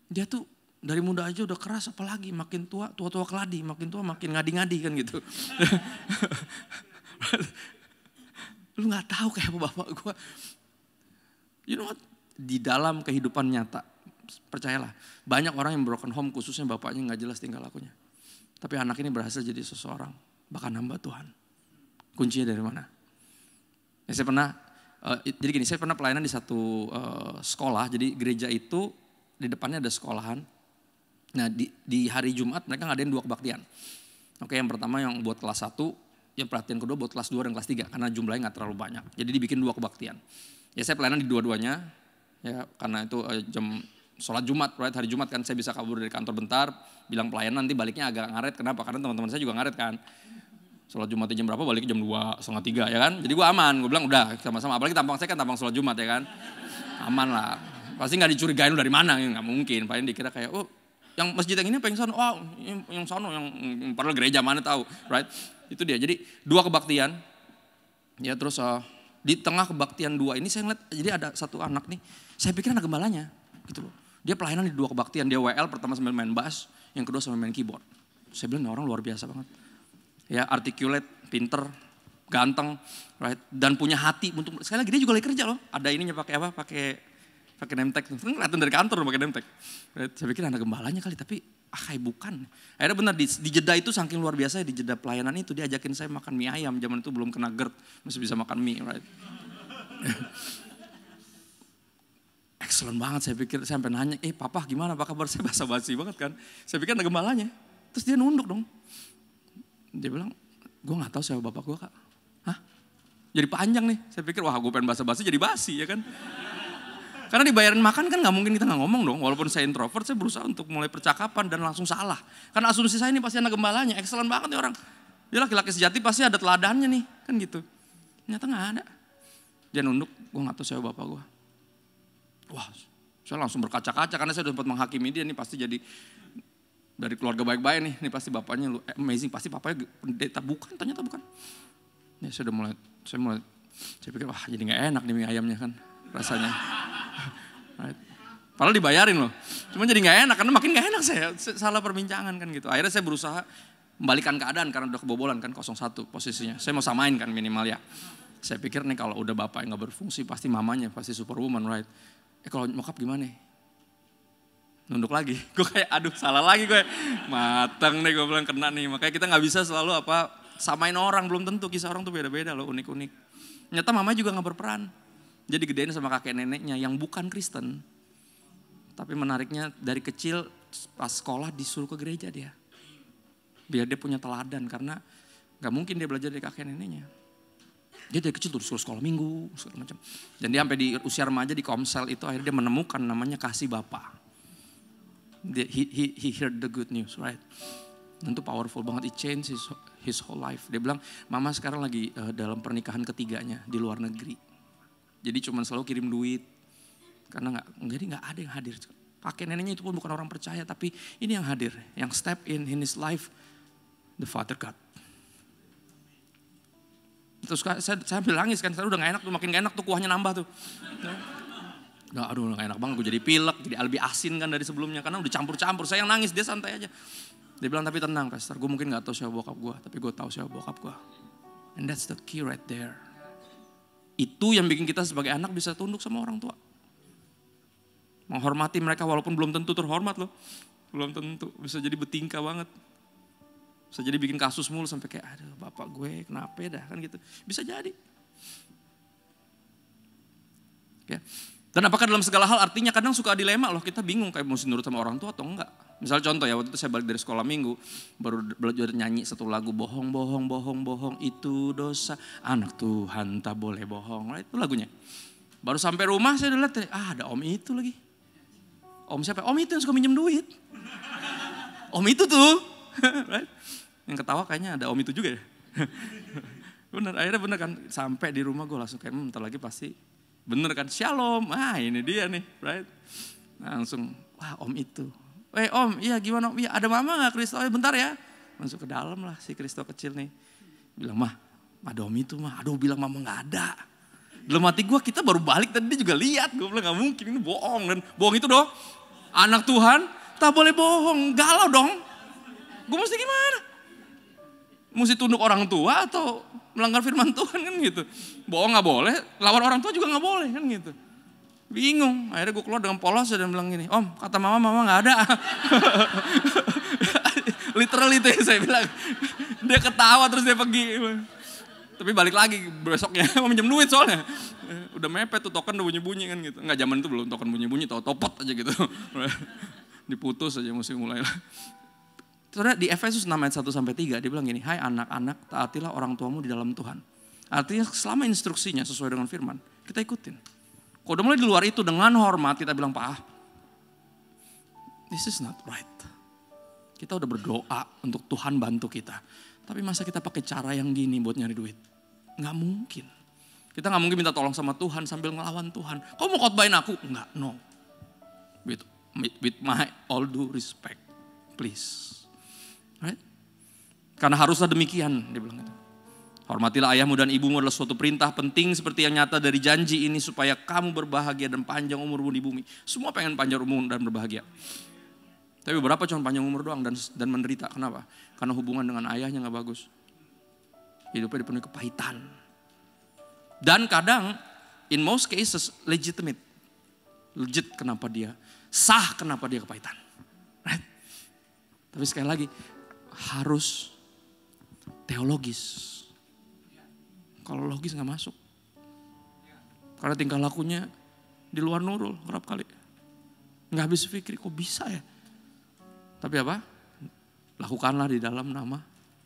Dia tuh dari muda aja udah keras, apalagi makin tua keladi, makin tua makin ngadi-ngadi kan gitu. Lu gak tahu kayak apa bapak gue. You know what? Di dalam kehidupan nyata, percayalah, banyak orang yang broken home khususnya bapaknya gak jelas tingkah lakunya. Tapi anak ini berhasil jadi seseorang, bahkan hamba Tuhan. Kuncinya dari mana? Ya saya pernah Jadi gini, saya pernah pelayanan di satu sekolah, jadi gereja itu di depannya ada sekolahan. Nah di hari Jumat mereka ngadain 2 kebaktian. Oke, yang pertama yang buat kelas 1, yang perhatian kedua buat kelas 2 dan kelas 3 karena jumlahnya gak terlalu banyak. Jadi dibikin 2 kebaktian. Ya saya pelayanan di dua-duanya, ya karena itu jam sholat Jumat, right? Hari Jumat kan saya bisa kabur dari kantor bentar, bilang pelayanan nanti baliknya agak ngaret. Kenapa? Karena teman-teman saya juga ngaret kan. Sholat Jumat jam berapa, balik jam 2, setengah 3 ya kan. Jadi gue aman, gue bilang udah sama-sama. Apalagi tampang saya kan tampang sholat Jumat ya kan. Aman lah. Pasti gak dicurigain lu dari mana, ya gak mungkin. Paling dikira kayak, oh yang masjid yang ini apa yang sono? Oh yang sono, yang padahal gereja mana tahu, right? Itu dia. Jadi 2 kebaktian. Ya terus di tengah kebaktian 2 ini saya ngeliat, jadi ada satu anak nih. Saya pikir anak gembalanya gitu loh. Dia pelayanan di 2 kebaktian. Dia WL pertama sambil main bass, yang kedua sambil main keyboard. Saya bilang ini orang luar biasa banget. Ya articulate, pinter, ganteng, right? Dan punya hati untuk, sekali lagi dia juga lagi kerja loh. Ada ininya pakai apa? Pakai name tag. Kelihatan dari kantor pakai name tag. Right? Saya pikir anak gembalanya kali, tapi kayak bukan. Akhirnya benar di jeda itu saking luar biasa, di jeda pelayanan itu dia ajakin saya makan mie ayam. Zaman itu belum kena GERD, masih bisa makan mie, right? Excellent banget, saya pikir, saya sampai nanya, papa gimana, apa kabar? Saya basa-basi banget kan. Saya pikir anak gembalanya. Terus dia nunduk dong. Dia bilang, gue gak tahu siapa bapak gue kak. Hah? Jadi panjang nih. Saya pikir wah gue pengen basa-basi jadi basi ya kan. Karena dibayarin makan kan gak mungkin kita gak ngomong dong. Walaupun saya introvert, saya berusaha untuk mulai percakapan dan langsung salah. Karena asumsi saya ini pasti anak gembalanya. Excellent banget nih orang. Dia laki-laki sejati pasti ada teladannya nih. Kan gitu. Ternyata gak ada. Dia nunduk, gue gak tahu siapa bapak gue. Wah, saya langsung berkaca-kaca karena saya udah sempat menghakimi dia nih pasti jadi dari keluarga baik-baik nih. Ini pasti bapaknya amazing, pasti bapaknya pendeta. Bukan, ternyata bukan. Ya saya udah saya pikir wah jadi gak enak nih mie ayamnya kan rasanya. Padahal dibayarin loh. Cuma jadi gak enak karena makin gak enak saya salah perbincangan kan gitu. Akhirnya saya berusaha membalikkan keadaan karena udah kebobolan kan 0-1 posisinya. Saya mau samain kan minimal ya. Saya pikir nih kalau udah bapak yang gak berfungsi pasti mamanya pasti superwoman, right? Kalau nyokap gimana? Nunduk lagi. Gue kayak aduh salah lagi gue. Mateng nih gue bilang kena nih. Makanya kita gak bisa selalu samain orang. Belum tentu kisah orang tuh beda-beda loh, unik-unik. Ternyata mama juga gak berperan. Jadi gedein sama kakek neneknya yang bukan Kristen. Tapi menariknya dari kecil pas sekolah disuruh ke gereja dia. Biar dia punya teladan karena gak mungkin dia belajar dari kakek neneknya. Dia dari kecil tuh disuruh sekolah minggu, segala macam. Dan dia sampai di usia remaja di Komsel itu akhirnya dia menemukan namanya kasih Bapa. He heard the good news, right? Dan itu powerful banget, it changed his whole life. Dia bilang, mama sekarang lagi dalam pernikahan ketiganya di luar negeri. Jadi cuma selalu kirim duit. Karena jadi gak ada yang hadir. Kakek neneknya itu pun bukan orang percaya, tapi ini yang hadir. Yang step in his life, the Father God. Terus saya sambil nangis kan, udah gak enak tuh, makin gak enak tuh kuahnya nambah tuh. Aduh gak enak banget, gue jadi pilek, jadi lebih asin kan dari sebelumnya. Karena udah campur-campur, saya yang nangis, dia santai aja. Dia bilang tapi tenang pastor, gue mungkin gak tahu siapa bokap gue, tapi gue tahu siapa bokap gue. And that's the key right there. Itu yang bikin kita sebagai anak bisa tunduk sama orang tua. Menghormati mereka walaupun belum tentu terhormat loh. Belum tentu, bisa jadi bertingkah banget. Bisa jadi bikin kasus mulu sampai kayak aduh bapak gue kenapa dah kan gitu. Bisa jadi. Ya. Dan apakah dalam segala hal artinya kadang suka dilema loh, kita bingung kayak mesti nurut sama orang tua atau enggak. Misalnya contoh ya, waktu itu saya balik dari sekolah minggu baru belajar nyanyi satu lagu bohong itu dosa, anak Tuhan tak boleh bohong. Nah, itu lagunya. Baru sampai rumah saya udah lihat ada om itu lagi. Om siapa? Om itu yang suka minjem duit. Om itu tuh. Right? Yang ketawa kayaknya ada om itu juga ya. Bener, akhirnya bener kan. Sampai di rumah gue langsung kayak bentar lagi pasti bener kan. Shalom, ini dia nih. Right? Langsung, wah om itu. Om, iya gimana om? Iya ada mama gak Kristo? Bentar ya. Masuk ke dalam lah si Kristo kecil nih. Bilang mah, ada om itu mah. Aduh bilang mama gak ada. Dalam hati gue kita baru balik tadi dia juga lihat. Gue bilang gak mungkin ini bohong. Dan bohong itu dong. Anak Tuhan tak boleh bohong. Galau dong. Gue mesti gimana? Mesti tunduk orang tua atau melanggar firman Tuhan kan gitu. Bohong gak boleh, lawan orang tua juga gak boleh kan gitu. Bingung, akhirnya gue keluar dengan polos dan bilang gini, om kata mama gak ada. Literally itu yang saya bilang. Dia ketawa terus dia pergi. Tapi balik lagi besoknya mau minjem duit soalnya. Udah mepet tuh token udah bunyi-bunyi kan gitu. Enggak, zaman itu belum token bunyi-bunyi, topot aja gitu. Diputus aja mesti mulai lah. Saudara, di Efesus 6 ayat 1-3 dia bilang gini, hai anak-anak taatilah orang tuamu di dalam Tuhan. Artinya selama instruksinya sesuai dengan firman, kita ikutin. Kalau udah mulai di luar itu dengan hormat kita bilang, Pak, this is not right. Kita udah berdoa untuk Tuhan bantu kita. Tapi masa kita pakai cara yang gini buat nyari duit? Nggak mungkin. Kita nggak mungkin minta tolong sama Tuhan sambil ngelawan Tuhan. Kau mau khotbahin aku? Enggak, no. With my all due respect, please. Right? Karena haruslah demikian, dia bilang itu. Hormatilah ayahmu dan ibumu adalah suatu perintah penting seperti yang nyata dari janji ini supaya kamu berbahagia dan panjang umurmu di bumi. Semua pengen panjang umur dan berbahagia. Tapi beberapa cuma panjang umur doang dan menderita. Kenapa? Karena hubungan dengan ayahnya gak bagus. Hidupnya dipenuhi kepahitan. Dan kadang, in most cases, legitimate. Legit kenapa dia, sah kenapa dia kepahitan. Right? Tapi sekali lagi, harus teologis. Kalau logis gak masuk. Karena tingkah lakunya di luar nurul kerap kali. Gak habis pikir, kok bisa ya? Tapi apa? Lakukanlah di dalam nama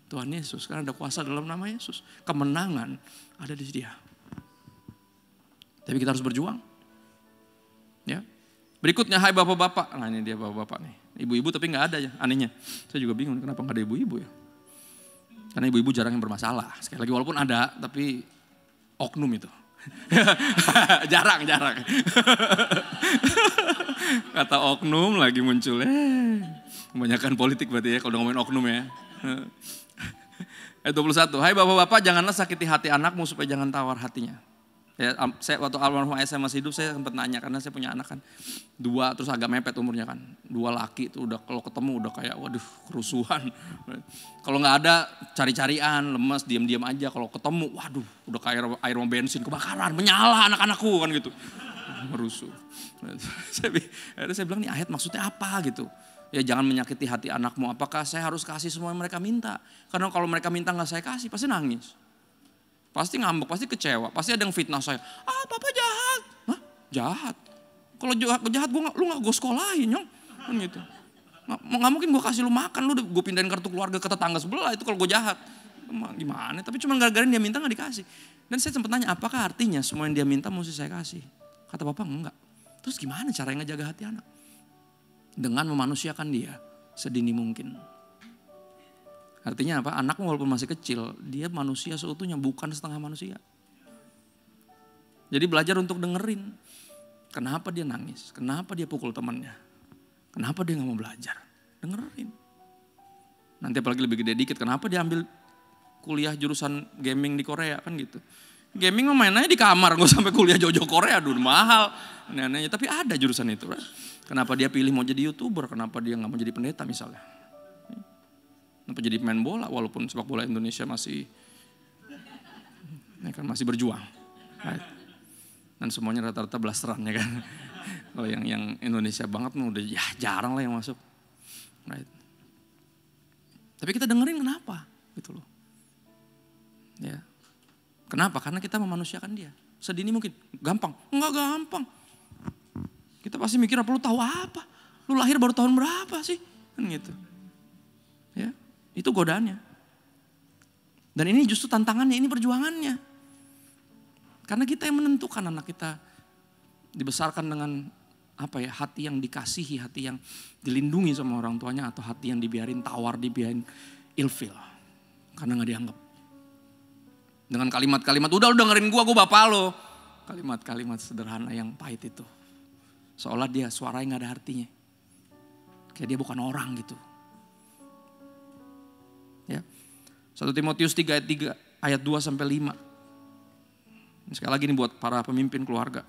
Tuhan Yesus. Karena ada kuasa dalam nama Yesus. Kemenangan ada di dia. Tapi kita harus berjuang. Ya. Berikutnya, hai bapak-bapak. Nah ini dia bapak-bapak nih. Ibu-ibu tapi gak ada ya anehnya. Saya juga bingung kenapa gak ada ibu-ibu ya. Karena ibu-ibu jarang yang bermasalah. Sekali lagi walaupun ada tapi oknum itu. jarang. Kata oknum lagi muncul. Kebanyakan politik berarti ya kalau udah ngomongin oknum ya. Ayat 21. Hai bapak-bapak, janganlah sakiti hati anakmu supaya jangan tawar hatinya. Ya, saya waktu almarhum ayah saya masih hidup, saya sempat nanya karena saya punya anak kan. 2 terus agak mepet umurnya kan. 2 laki itu udah kalau ketemu udah kayak waduh kerusuhan. Kalau nggak ada cari-carian, lemes, diam-diam aja. Kalau ketemu waduh udah kayak air bensin kebakaran, menyala anak-anakku kan gitu. Merusuh. Saya bilang nih ayat maksudnya apa gitu. Ya jangan menyakiti hati anakmu. Apakah saya harus kasih semua yang mereka minta? Karena kalau mereka minta nggak saya kasih, pasti nangis. Pasti ngambek, pasti kecewa. Pasti ada yang fitnah saya. Ah papa jahat. Hah? Jahat? Kalau jahat lu gak gue sekolahin nyong. Kan gitu. Gak mungkin gue kasih lu makan. Lu gue pindahin kartu keluarga ke tetangga sebelah. Itu kalau gue jahat. Gimana? Tapi cuma gara-gara dia minta gak dikasih. Dan saya sempat nanya apakah artinya semua yang dia minta mesti saya kasih? Kata papa enggak. Terus gimana cara ngejaga hati anak? Dengan memanusiakan dia sedini mungkin. Artinya apa? Anakmu walaupun masih kecil, dia manusia seutuhnya, bukan setengah manusia. Jadi belajar untuk dengerin. Kenapa dia nangis? Kenapa dia pukul temannya? Kenapa dia gak mau belajar? Dengerin. Nanti apalagi lebih gede dikit, kenapa dia ambil kuliah jurusan gaming di Korea kan gitu. Gaming mah main aja di kamar, gak sampai kuliah jauh-jauh Korea, aduh mahal. Aneh-anehnya, tapi ada jurusan itu. Right? Kenapa dia pilih mau jadi YouTuber? Kenapa dia gak mau jadi pendeta misalnya? Kenapa jadi pemain bola walaupun sepak bola Indonesia masih masih berjuang. Right? Dan semuanya rata-rata blasteran ya kan. Kalau yang Indonesia banget mah udah ya jarang lah yang masuk. Right? Tapi kita dengerin kenapa gitu loh. Ya. Kenapa? Karena kita memanusiakan dia. Sedini mungkin. Gampang? Enggak gampang. Kita pasti mikir apa lu tahu apa? Lu lahir baru tahun berapa sih? Kan gitu. Ya. Itu godaannya. Dan ini justru tantangannya, ini perjuangannya. Karena kita yang menentukan anak kita dibesarkan dengan apa ya, hati yang dikasihi, hati yang dilindungi sama orang tuanya, atau hati yang dibiarin tawar, dibiarin ilfil. Karena gak dianggap. Dengan kalimat-kalimat, udah lu dengerin gua bapak lo. Kalimat-kalimat sederhana yang pahit itu. Seolah dia suaranya gak ada artinya. Kayak dia bukan orang gitu. Ya. 1 Timotius 3 ayat 2 sampai 5. Sekali lagi ini buat para pemimpin keluarga.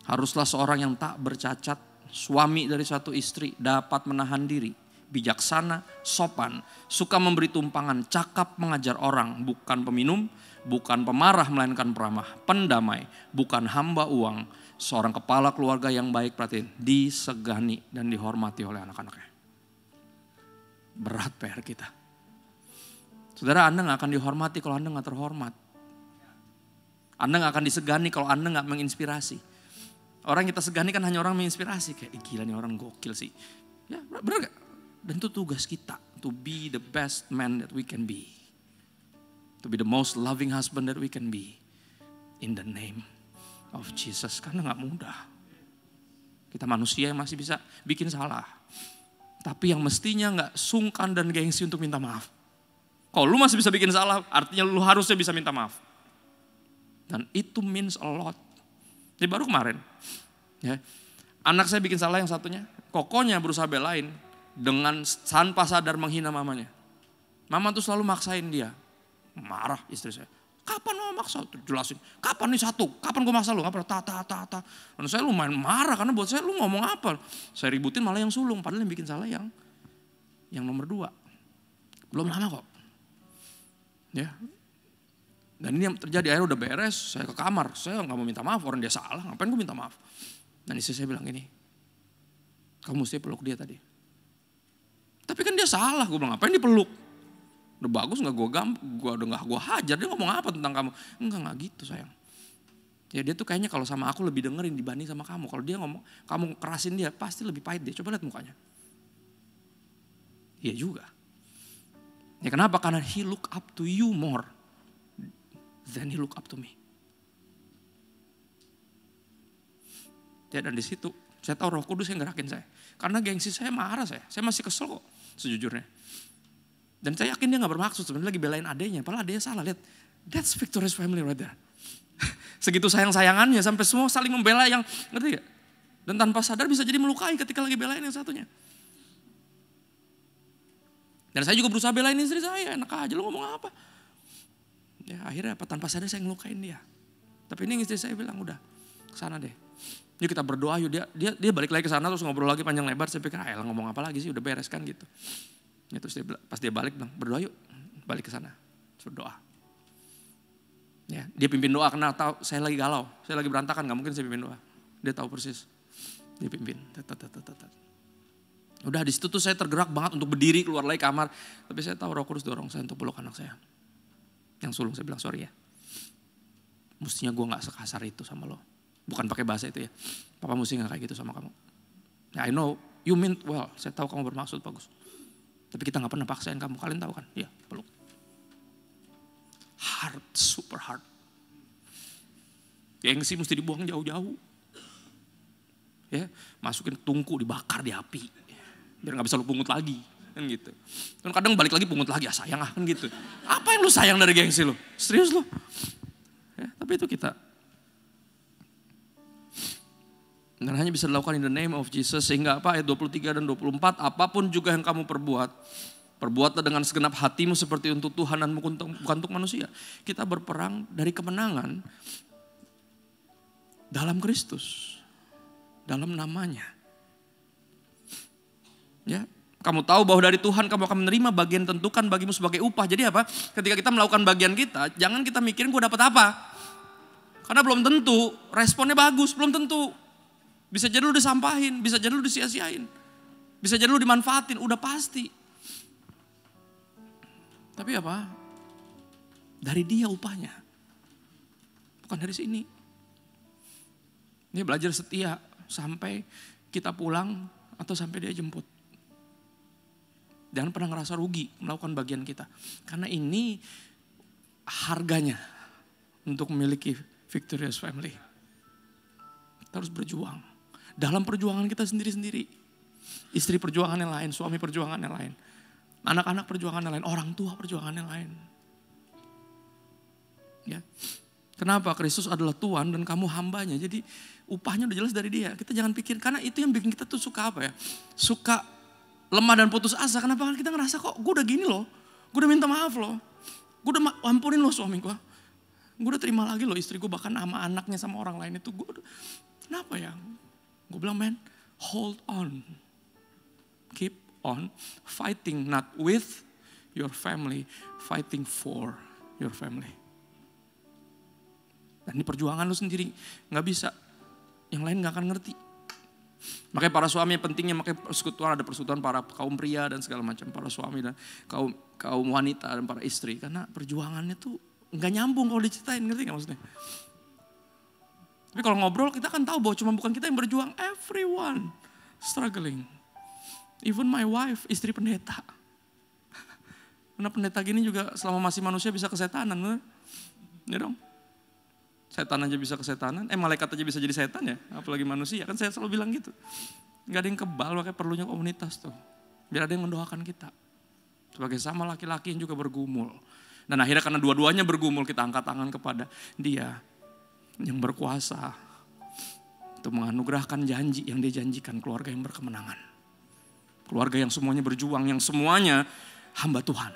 Haruslah seorang yang tak bercacat, suami dari satu istri, dapat menahan diri, bijaksana, sopan, suka memberi tumpangan, cakap mengajar orang, bukan peminum, bukan pemarah melainkan peramah, pendamai, bukan hamba uang, seorang kepala keluarga yang baik, perhatiin, disegani dan dihormati oleh anak-anaknya. Berat PR kita. Saudara, Anda gak akan dihormati kalau Anda gak terhormat. Anda gak akan disegani kalau Anda gak menginspirasi. Orang yang kita segani kan hanya orang menginspirasi. Kayak gila nih orang gokil sih. Ya benar gak? Dan itu tugas kita. To be the best man that we can be. To be the most loving husband that we can be. In the name of Jesus. Karena gak mudah. Kita manusia yang masih bisa bikin salah. Tapi yang mestinya gak sungkan dan gengsi untuk minta maaf. Kalau lu masih bisa bikin salah, artinya lu harusnya bisa minta maaf. Dan itu means a lot. Jadi baru kemarin, ya, anak saya bikin salah yang satunya, kokonya berusaha belain dengan tanpa sadar menghina mamanya. Mama tuh selalu maksain dia. Marah istri saya. Kapan mama maksa? Tuh jelasin. Kapan nih satu? Kapan gue maksa lu? Gak pernah ta. Dan saya lumayan marah karena buat saya lu ngomong apa? Saya ributin malah yang sulung. Padahal yang bikin salah yang nomor 2. Belum lama kok. Ya, dan ini yang terjadi, akhirnya udah beres, saya ke kamar, saya gak mau minta maaf, orang dia salah, ngapain gue minta maaf. Dan istri saya bilang gini, kamu mesti peluk dia tadi. Tapi kan dia salah, gue bilang ngapain dipeluk. Udah bagus gak gue hajar, dia ngomong apa tentang kamu. Enggak gitu sayang. Ya dia tuh kayaknya kalau sama aku lebih dengerin dibanding sama kamu. Kalau dia ngomong, kamu kerasin dia, pasti lebih pahit dia, coba lihat mukanya. Iya juga. Ya kenapa? Karena he look up to you more than he look up to me. Ya dan di situ saya tahu Roh Kudus yang gerakin saya. Karena gengsi saya marah saya masih kesel kok sejujurnya. Dan saya yakin dia gak bermaksud sebenarnya lagi belain adenya. Padahal adenya salah, lihat. That's victorious family right there. Segitu sayang-sayangannya sampai semua saling membela yang, ngerti gak? Dan tanpa sadar bisa jadi melukai ketika lagi belain yang satunya. Dan saya juga berusaha belain istri saya, enak aja lu ngomong apa. Ya akhirnya apa, tanpa sadar saya ngelukain dia. Tapi ini istri saya bilang udah kesana deh. Yuk kita berdoa yuk, dia balik lagi ke sana terus ngobrol lagi panjang lebar. Saya pikir elah ngomong apa lagi sih, udah beres kan gitu. Ya, terus pas dia balik bilang berdoa yuk, balik ke sana. Berdoa. Ya, dia pimpin doa karena tahu saya lagi galau, saya lagi berantakan, gak mungkin saya pimpin doa. Dia tahu persis, dia pimpin. Udah di situ tuh saya tergerak banget untuk berdiri keluar lagi kamar. Tapi saya tahu Roh Kudus dorong saya untuk peluk anak saya. Yang sulung saya bilang sorry ya. Mestinya gue gak sekasar itu sama lo. Bukan pakai bahasa itu ya. Papa mesti gak kayak gitu sama kamu. Ya I know you mean well. Saya tahu kamu bermaksud bagus. Tapi kita gak pernah paksain kamu. Kalian tahu kan? Ya peluk. Hard, super hard. Gengsi mesti dibuang jauh-jauh. Ya, masukin tungku dibakar di api. Biar gak bisa lu pungut lagi, kan gitu. Kan kadang balik lagi pungut lagi, ya sayang kan gitu. Apa yang lu sayang dari gengsi lu? Serius lu? Ya, tapi itu kita. Dan hanya bisa dilakukan in the name of Jesus. Sehingga apa, ayat 23 dan 24, apapun juga yang kamu perbuatlah dengan segenap hatimu seperti untuk Tuhan dan bukan untuk manusia. Kita berperang dari kemenangan dalam Kristus. Dalam namanya. Ya, kamu tahu bahwa dari Tuhan kamu akan menerima bagian tentukan bagimu sebagai upah. Jadi apa? Ketika kita melakukan bagian kita, jangan kita mikirin gue dapat apa. Karena belum tentu, responnya bagus, belum tentu. Bisa jadi lu disampahin, bisa jadi lu disia-siain. Bisa jadi lu dimanfaatin, udah pasti. Tapi apa? Dari dia upahnya. Bukan dari sini. Ini belajar setia sampai kita pulang atau sampai dia jemput. Jangan pernah ngerasa rugi melakukan bagian kita. Karena ini harganya untuk memiliki victorious family. Kita harus berjuang. Dalam perjuangan kita sendiri-sendiri. Istri perjuangan yang lain, suami perjuangan yang lain. Anak-anak perjuangan yang lain, orang tua perjuangan yang lain. Ya. Kenapa? Kristus adalah Tuhan dan kamu hambanya. Jadi upahnya udah jelas dari dia. Kita jangan pikir, karena itu yang bikin kita tuh suka apa ya. Suka lemah dan putus asa. Kenapa kita ngerasa kok gue udah gini loh. Gue udah minta maaf loh. Gue udah ampunin loh suami gue. Gue udah terima lagi loh istri gue, bahkan sama anaknya sama orang lain itu. Kenapa ya? Gue bilang man, hold on. Keep on fighting, not with your family. Fighting for your family. Dan ini perjuangan lu sendiri. Gak bisa. Yang lain gak akan ngerti. Makanya para suami pentingnya, makanya persekutuan, ada persekutuan para kaum pria dan segala macam, para suami dan kaum wanita dan para istri. Karena perjuangannya tuh gak nyambung kalau diceritain, ngerti gak maksudnya? Tapi kalau ngobrol kita kan tahu bahwa cuma bukan kita yang berjuang. Everyone struggling. Even my wife, istri pendeta. Karena pendeta gini juga selama masih manusia bisa kesetanan. Bener? Ya dong. Setan aja bisa kesetanan. Malaikat aja bisa jadi setan ya. Apalagi manusia. Kan saya selalu bilang gitu. Gak ada yang kebal, makanya perlunya komunitas tuh. Biar ada yang mendoakan kita. Sebagai sama laki-laki yang juga bergumul. Dan akhirnya karena dua-duanya bergumul, kita angkat tangan kepada Dia yang berkuasa untuk menganugerahkan janji yang Dia janjikan, keluarga yang berkemenangan. Keluarga yang semuanya berjuang, yang semuanya hamba Tuhan.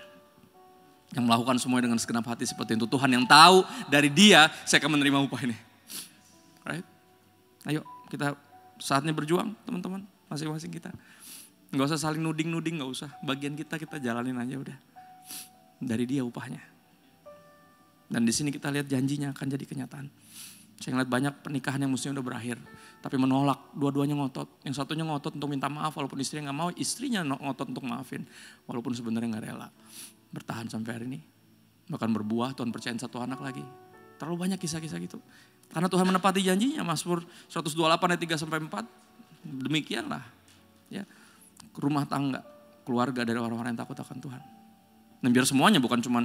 Yang melakukan semuanya dengan segenap hati seperti itu. Tuhan yang tahu dari Dia saya akan menerima upah ini. Right? Ayo kita saatnya berjuang teman-teman, masing-masing kita. Gak usah saling nuding-nuding, gak usah. Bagian kita jalanin aja udah. Dari Dia upahnya. Dan di sini kita lihat janjinya akan jadi kenyataan. Saya ngeliat banyak pernikahan yang mestinya udah berakhir. Tapi menolak, dua-duanya ngotot. Yang satunya ngotot untuk minta maaf walaupun istrinya gak mau. Istrinya ngotot untuk maafin. Walaupun sebenarnya gak rela. Bertahan sampai hari ini. Bahkan berbuah, Tuhan percayain satu anak lagi. Terlalu banyak kisah-kisah gitu. Karena Tuhan menepati janjinya. Mazmur 128 ayat 3-4. Demikianlah. Ya. Rumah tangga, keluarga dari orang-orang yang takut akan Tuhan. Dan biar semuanya bukan cuma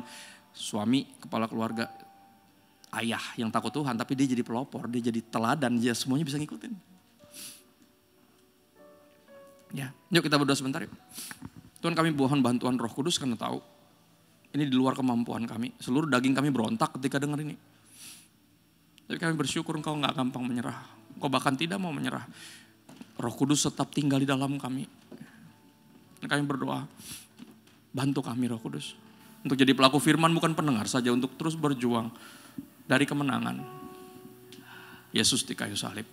suami, kepala keluarga, ayah yang takut Tuhan. Tapi dia jadi pelopor, dia jadi teladan, dia semuanya bisa ngikutin. Ya, yuk kita berdoa sebentar yuk. Tuhan, kami mohon bantuan Roh Kudus karena tahu ini di luar kemampuan kami. Seluruh daging kami berontak ketika dengar ini. Tapi kami bersyukur Engkau gak gampang menyerah. Engkau bahkan tidak mau menyerah. Roh Kudus tetap tinggal di dalam kami. Dan kami berdoa, bantu kami Roh Kudus. Untuk jadi pelaku firman bukan pendengar saja, untuk terus berjuang dari kemenangan. Yesus di kayu salib.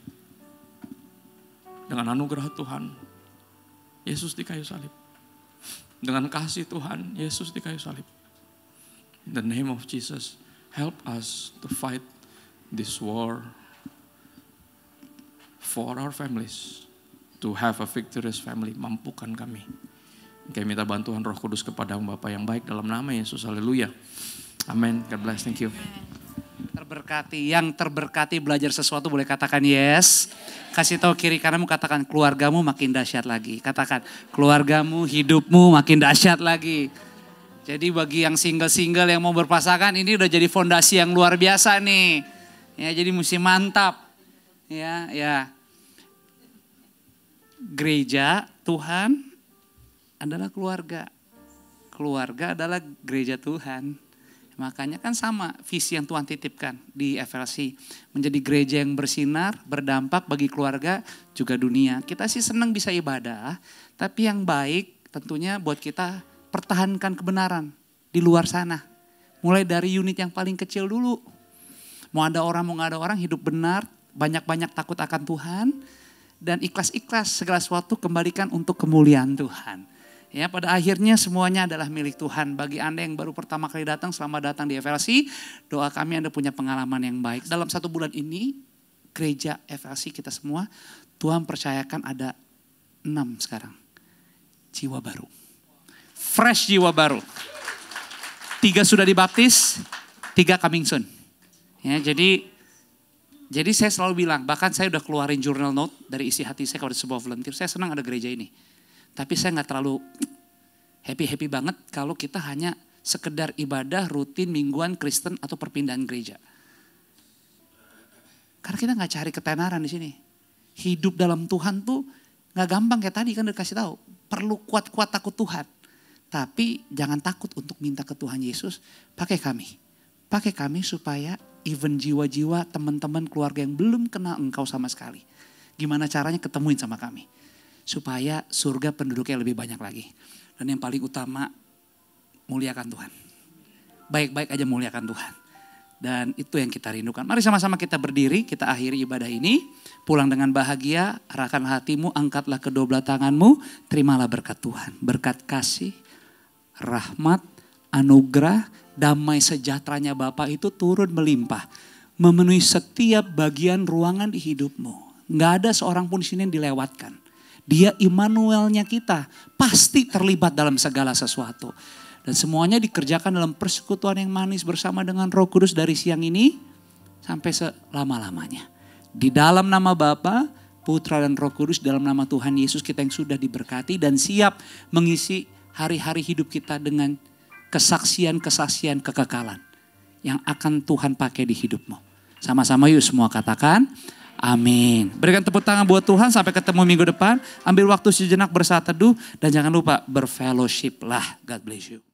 Dengan anugerah Tuhan, Yesus di kayu salib. Dengan kasih Tuhan, Yesus di kayu salib. In the name of Jesus, help us to fight this war for our families. To have a victorious family, mampukan kami. Kami minta bantuan Roh Kudus kepada Bapa yang baik dalam nama Yesus. Haleluya. Amin. God bless. Thank you. Terberkati, yang terberkati belajar sesuatu boleh katakan yes. Kasih tahu kiri kananmu, katakan keluargamu makin dahsyat lagi. Katakan keluargamu, hidupmu makin dahsyat lagi. Jadi bagi yang single-single yang mau berpasangan, ini udah jadi fondasi yang luar biasa nih. Ya, jadi mesti mantap. Ya. Gereja Tuhan adalah keluarga. Keluarga adalah gereja Tuhan. Makanya kan sama visi yang Tuhan titipkan di FLC. Menjadi gereja yang bersinar, berdampak bagi keluarga juga dunia. Kita sih senang bisa ibadah, tapi yang baik tentunya buat kita pertahankan kebenaran di luar sana. Mulai dari unit yang paling kecil dulu. Mau ada orang, mau gak ada orang, hidup benar, banyak-banyak takut akan Tuhan. Dan ikhlas-ikhlas segala sesuatu kembalikan untuk kemuliaan Tuhan. Ya, pada akhirnya semuanya adalah milik Tuhan. Bagi Anda yang baru pertama kali datang, selamat datang di FLC. Doa kami Anda punya pengalaman yang baik. Dalam 1 bulan ini, gereja FLC kita semua, Tuhan percayakan ada 6 sekarang. Jiwa baru. Fresh jiwa baru. 3 sudah dibaptis, 3 coming soon. Ya, jadi saya selalu bilang, bahkan saya udah keluarin journal note dari isi hati saya kepada sebuah volunteer. Saya senang ada gereja ini. Tapi saya gak terlalu happy banget kalau kita hanya sekedar ibadah rutin mingguan Kristen atau perpindahan gereja. Karena kita gak cari ketenaran di sini. Hidup dalam Tuhan tuh gak gampang kayak tadi kan udah kasih tahu. Perlu kuat-kuat takut Tuhan. Tapi jangan takut untuk minta ke Tuhan Yesus, pakai kami. Pakai kami supaya even jiwa-jiwa teman-teman keluarga yang belum kenal Engkau sama sekali. Gimana caranya ketemuin sama kami. Supaya surga penduduknya lebih banyak lagi. Dan yang paling utama, muliakan Tuhan. Baik-baik aja muliakan Tuhan. Dan itu yang kita rindukan. Mari sama-sama kita berdiri, kita akhiri ibadah ini. Pulang dengan bahagia, arahkan hatimu, angkatlah kedua belah tanganmu. Terimalah berkat Tuhan. Berkat kasih, rahmat, anugerah, damai sejahteranya Bapa itu turun melimpah. Memenuhi setiap bagian ruangan di hidupmu. Gak ada seorang pun di sini yang dilewatkan. Dia Immanuelnya kita, pasti terlibat dalam segala sesuatu. Dan semuanya dikerjakan dalam persekutuan yang manis bersama dengan Roh Kudus dari siang ini sampai selama-lamanya. Di dalam nama Bapa, Putra dan Roh Kudus, dalam nama Tuhan Yesus kita yang sudah diberkati dan siap mengisi hari-hari hidup kita dengan kesaksian-kesaksian kekekalan yang akan Tuhan pakai di hidupmu. Sama-sama yuk semua katakan amin. Berikan tepuk tangan buat Tuhan, sampai ketemu minggu depan. Ambil waktu sejenak bersaat teduh dan jangan lupa berfellowship lah. God bless you.